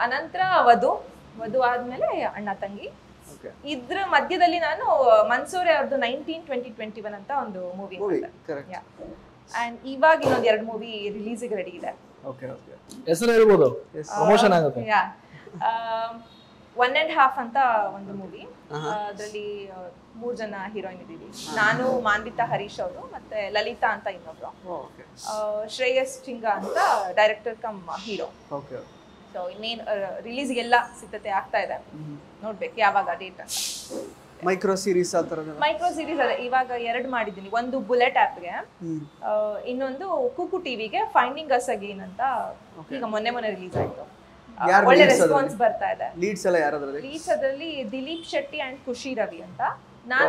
ಅನಂತರ ವಧು ಆದ್ಮೇಲೆ ಅಣ್ಣ ತಂಗಿ. ಇದ್ರ ಮಧ್ಯದಲ್ಲಿ ನಾನು ಮನ್ಸೂರೆ ಅವ್ರದ್ದು 19-20-21 ಅಂತ ಒಂದು ಮೂವಿ ಮಾಡಿದೆ. ಅಂಡ್ ಇವಾಗ ಇನ್ನೊಂದು 2 ಮೂವಿ ರಿಲೀಸಿಗೆ ರೆಡಿ ಇದೆ. ಹೆಸರು ಹೇಳ್ಬೋದು, ಪ್ರಮೋಷನ್ ಆಗುತ್ತೆ. 1.5 ಅಂತ ಒಂದು ಮೂವಿ. ಅದರಲ್ಲಿ 3 ಜನ ಹೀರೋಯಿನ್ ಇದ್ದೀವಿ. ನಾನು, ಮಾನ್ವಿತಾ ಹರೀಶ್ ಅವರು, ಮತ್ತೆ ಲಲಿತಾ ಅಂತ ಇನ್ನೊಬ್ರು, ಶ್ರೇಯಸ್ ಚಿಂಗ ಅಂತ ಡೈರೆಕ್ಟರ್ ಕಮ್ ಹೀರೋ. ಸೊ ಇನ್ನೇನು ರಿಲೀಸ್ಗೆಲ್ಲ ಸಿದ್ಧತೆ ಆಗ್ತಾ ಇದೆ, ನೋಡ್ಬೇಕು ಯಾವಾಗ ಡೇಟ್ ಅಂತ. ಮೈಕ್ರೋ ಸೀರೀಸ್ ಅದೇ ಇವಾಗ 2 ಮಾಡಿದ್ದೀನಿ. ಒಂದು ಬುಲೆಟ್ ಆಪ್ಗೆ, ಇನ್ನೊಂದು ಕುಕು ಟಿವಿಗೆ ಫೈಂಡಿಂಗ್ ಅಸ್ ಅಗೇನ್ ಅಂತ ಈಗ ಮೊನ್ನೆ ರಿಲೀಸ್ ಆಯ್ತು. ಒಳ್ಳೆ ರೆಸ್ಪಾನ್ಸ್ ಬರ್ತಾ ಇದೆ. ಲೀಡ್ಸ್ ಎಲ್ಲ ಯಾರು ಅದರಲ್ಲಿ? ಲೀಡ್ಸ್ ಅದರಲ್ಲಿ ದಿಲೀಪ್ ಶೆಟ್ಟಿ ಅಂಡ್ ಖುಷಿ ರವಿ ಅಂತ. ನಾನು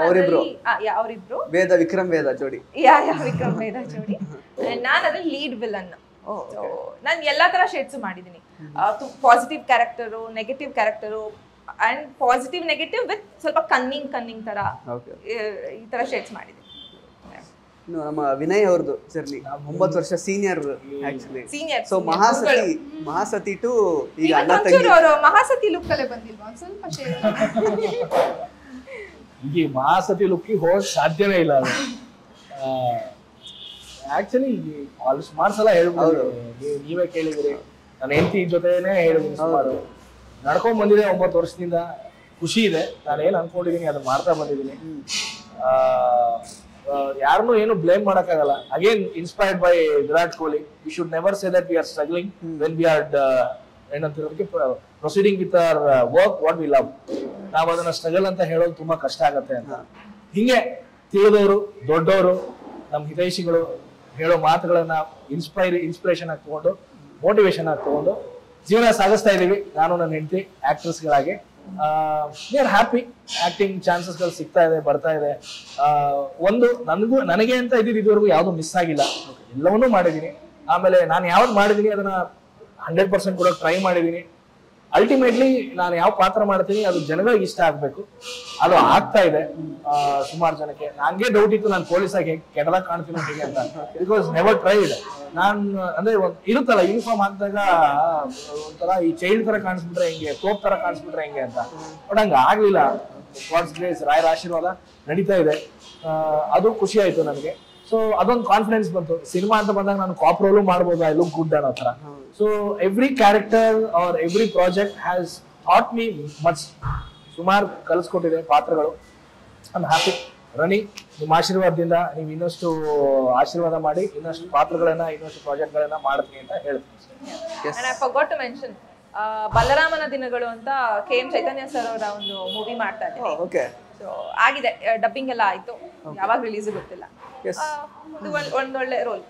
ಅವರಿಬ್ರು ವೇದ ವಿಕ್ರಮ್ ವೇದ ಜೋಡಿ. ವಿಕ್ರಮ್ ವೇದ ಜೋಡಿ. ನಾನು ಅದ್ರಲ್ಲಿ ಲೀಡ್ ವಿಲನ್. ನಾನು ಎಲ್ಲಾ ತರ ಶೇಡ್ಸ್ ಮಾಡಿದೀನಿ. Positive character, negative character, and positive negative with ಸ್ವಲ್ಪ ಕನ್ನಿಂಗ್ ತರ ಈ ತರ ಶೇಡ್ಸ್ ಮಾಡಿದೀನಿ. ಇನ್ನು ನಮ್ಮ ವಿನಯ್ ಅವ್ರದ್ದು ಜರ್ನಿ 9 ವರ್ಷ senior actually. Senior so Mahasati to ಈಗ ಅಣ್ಣ ತಂಗಿ. ಒಂಚೂರು ಅವರು ಮಹಾಸತಿ ಲುಕ್ ಅಲ್ಲೇ ಬಂದಿಲ್ವಾ ಒಂದ್ ಸ್ವಲ್ಪ ಶೇರ್ ಈಗ ಮಹಾಸತಿ ಲುಕ್ಕಿಗೆ ಹೋಗಕ್ ಸಾಧ್ಯನೇ ಇಲ್ಲ ಅದು. ಆಕ್ಚುಲಿ ಸುಮಾರು ಸಲ ಹೇಳ್ಬೋದು, ನೀವೇ ಕೇಳಿದಿರಿ, ನನ್ನ ಹೆಂಡತಿ ಜೊತೆನೆ ಹೇಳಿದೀನಿ ಸುಮಾರು. ನಡ್ಕೊಂಡ್ ಬಂದಿದೆ 9 ವರ್ಷದಿಂದ, ಖುಷಿ ಇದೆ. ನಾನು ಏನ್ ಅನ್ಕೊಂಡಿದೀನಿ ಅದನ್ನ ಮಾಡ್ತಾ ಬಂದಿದ್ದೀನಿ. ಯಾರನ್ನೂ ಏನು ಬ್ಲೇಮ್ ಮಾಡಕ್ಕಾಗಲ್ಲ. Again inspired by Virat Kohli, we should never say that we are struggling when we are ಏನಂತಿರೋದಕ್ಕೆ proceeding with our work what we love. ನಾವು ಅದನ್ನ ಸ್ಟ್ರಗಲ್ ಅಂತ ಹೇಳೋದು ತುಂಬಾ ಕಷ್ಟ ಆಗತ್ತೆ ಅಂತ. ಹಿಂಗೆ ತಿಳಿದವರು, ದೊಡ್ಡವರು, ನಮ್ಮ ಹಿತೈಷಿಗಳು ಹೇಳೋ ಮಾತುಗಳನ್ನ ಇನ್ಸ್ಪಿರೇಷನ್ ಆಗಿ ತಗೊಂಡು, ಮೋಟಿವೇಶನ್ ಆಗಿ ತಗೊಂಡು ಜೀವನ ಸಾಗಿಸ್ತಾ ಇದೀವಿ. ನಾನು ನನ್ನ ಹೆಂಡತಿ ಆಕ್ಟ್ರೆಸ್ಗಳಾಗಿ ವಿ ಆರ್ ಹ್ಯಾಪಿ. ಆಕ್ಟಿಂಗ್ ಚಾನ್ಸಸ್ಗಳು ಸಿಗ್ತಾ ಇದೆ, ಬರ್ತಾ ಇದೆ. ನನಗೆ ಅಂತ ಇದುವರೆಗೂ ಯಾವ್ದು ಮಿಸ್ ಆಗಿಲ್ಲ, ಎಲ್ಲವನ್ನೂ ಮಾಡಿದೀನಿ. ಆಮೇಲೆ ನಾನು ಯಾವ್ದು ಮಾಡಿದೀನಿ ಅದನ್ನ 100% ಕೂಡ ಟ್ರೈ ಮಾಡಿದೀನಿ. ಅಲ್ಟಿಮೇಟ್ಲಿ ನಾನು ಯಾವ ಪಾತ್ರ ಮಾಡ್ತೀನಿ ಅದು ಜನಗಳಿಗೆ ಇಷ್ಟ ಆಗ್ಬೇಕು, ಅದು ಆಗ್ತಾ ಇದೆ. ಸುಮಾರು ಜನಕ್ಕೆ ನಂಗೆ ಡೌಟ್ ಇತ್ತು, ನಾನು ಪೊಲೀಸ್ ಆಗಿ ಕೆಟ್ಟದಾಗ ಕಾಣ್ತೀನಿ ಹೇಗೆ ಅಂತ, ಬಿಕಾಸ್ ನೆವರ್ ಟ್ರೈಡ್. ನಾನು ಅಂದ್ರೆ ಇರುತ್ತಲ್ಲ ಯೂನಿಫಾರ್ಮ್ ಹಾಕಿದಾಗ ಒಂಥರ ಈ ಚೈಲ್ಡ್ ತರ ಕಾಣಿಸ್ಬಿಟ್ರೆ ಹೆಂಗೆ, ತೋಪ್ ತರ ಕಾಣಿಸ್ಬಿಟ್ರೆ ಹೆಂಗೆ ಅಂತ. ಬಟ್ ಹಂಗ ಆಗ್ಲಿಲ್ಲ. ಗಾಡ್ಸ್ ಗ್ರೇಸ್, ರಾಯರ ಆಶೀರ್ವಾದ ನಡೀತಾ ಇದೆ. ಅದು ಖುಷಿ ಆಯ್ತು ನನಗೆ. ಸೊ ಅದೊಂದು ಕಾನ್ಫಿಡೆನ್ಸ್ ಬಂತು. ಸಿನಿಮಾ ಅಂತ ಬಂದಾಗ ನಾನು ಕಾಪ್ ರೋಲು ಮಾಡ್ಬೋದು, ಐ ಲುಕ್ ಗುಡ್ ಅನ್ನೋ ತರ. So every character or every project has taught me much. ಸುಮಾರು ಕಲಿಸ್ಕೊಟ್ಟಿದೆ ಪಾತ್ರಗಳು. I am happy. ರನಿ, ನಿಮ್ಮ ಆಶೀರ್ವಾದದಿಂದ ನೀವು ಇನ್ನಷ್ಟು ಆಶೀರ್ವಾದ ಮಾಡಿ, ಇನ್ನಷ್ಟು ಪಾತ್ರಗಳನ್ನ, ಇನ್ನಷ್ಟು ಪ್ರಾಜೆಕ್ಟ್ಗಳನ್ನ ಮಾಡ್ತೀನಿ ಅಂತ ಹೇಳ್ತೀನಿ. And I forgot to mention, ಬಲರಾಮನ ದಿನಗಳು ಅಂತ KM ಚೈತನ್ಯ ಸರ್ ಅವರ ಒಂದು ಮೂವಿ ಮಾಡ್ತಾ ಇದ್ದೀನಿ. ಓಕೆ. ಸೊ ಆಗಿದೆ, ಡಬ್ಬಿಂಗ್ ಎಲ್ಲ ಆಯ್ತು, ಯಾವಾಗ ರಿಲೀಸ್ ಗೊತ್ತಿಲ್ಲ. ಇದು ಒಂದೊಳ್ಳೆ ರೋಲ್.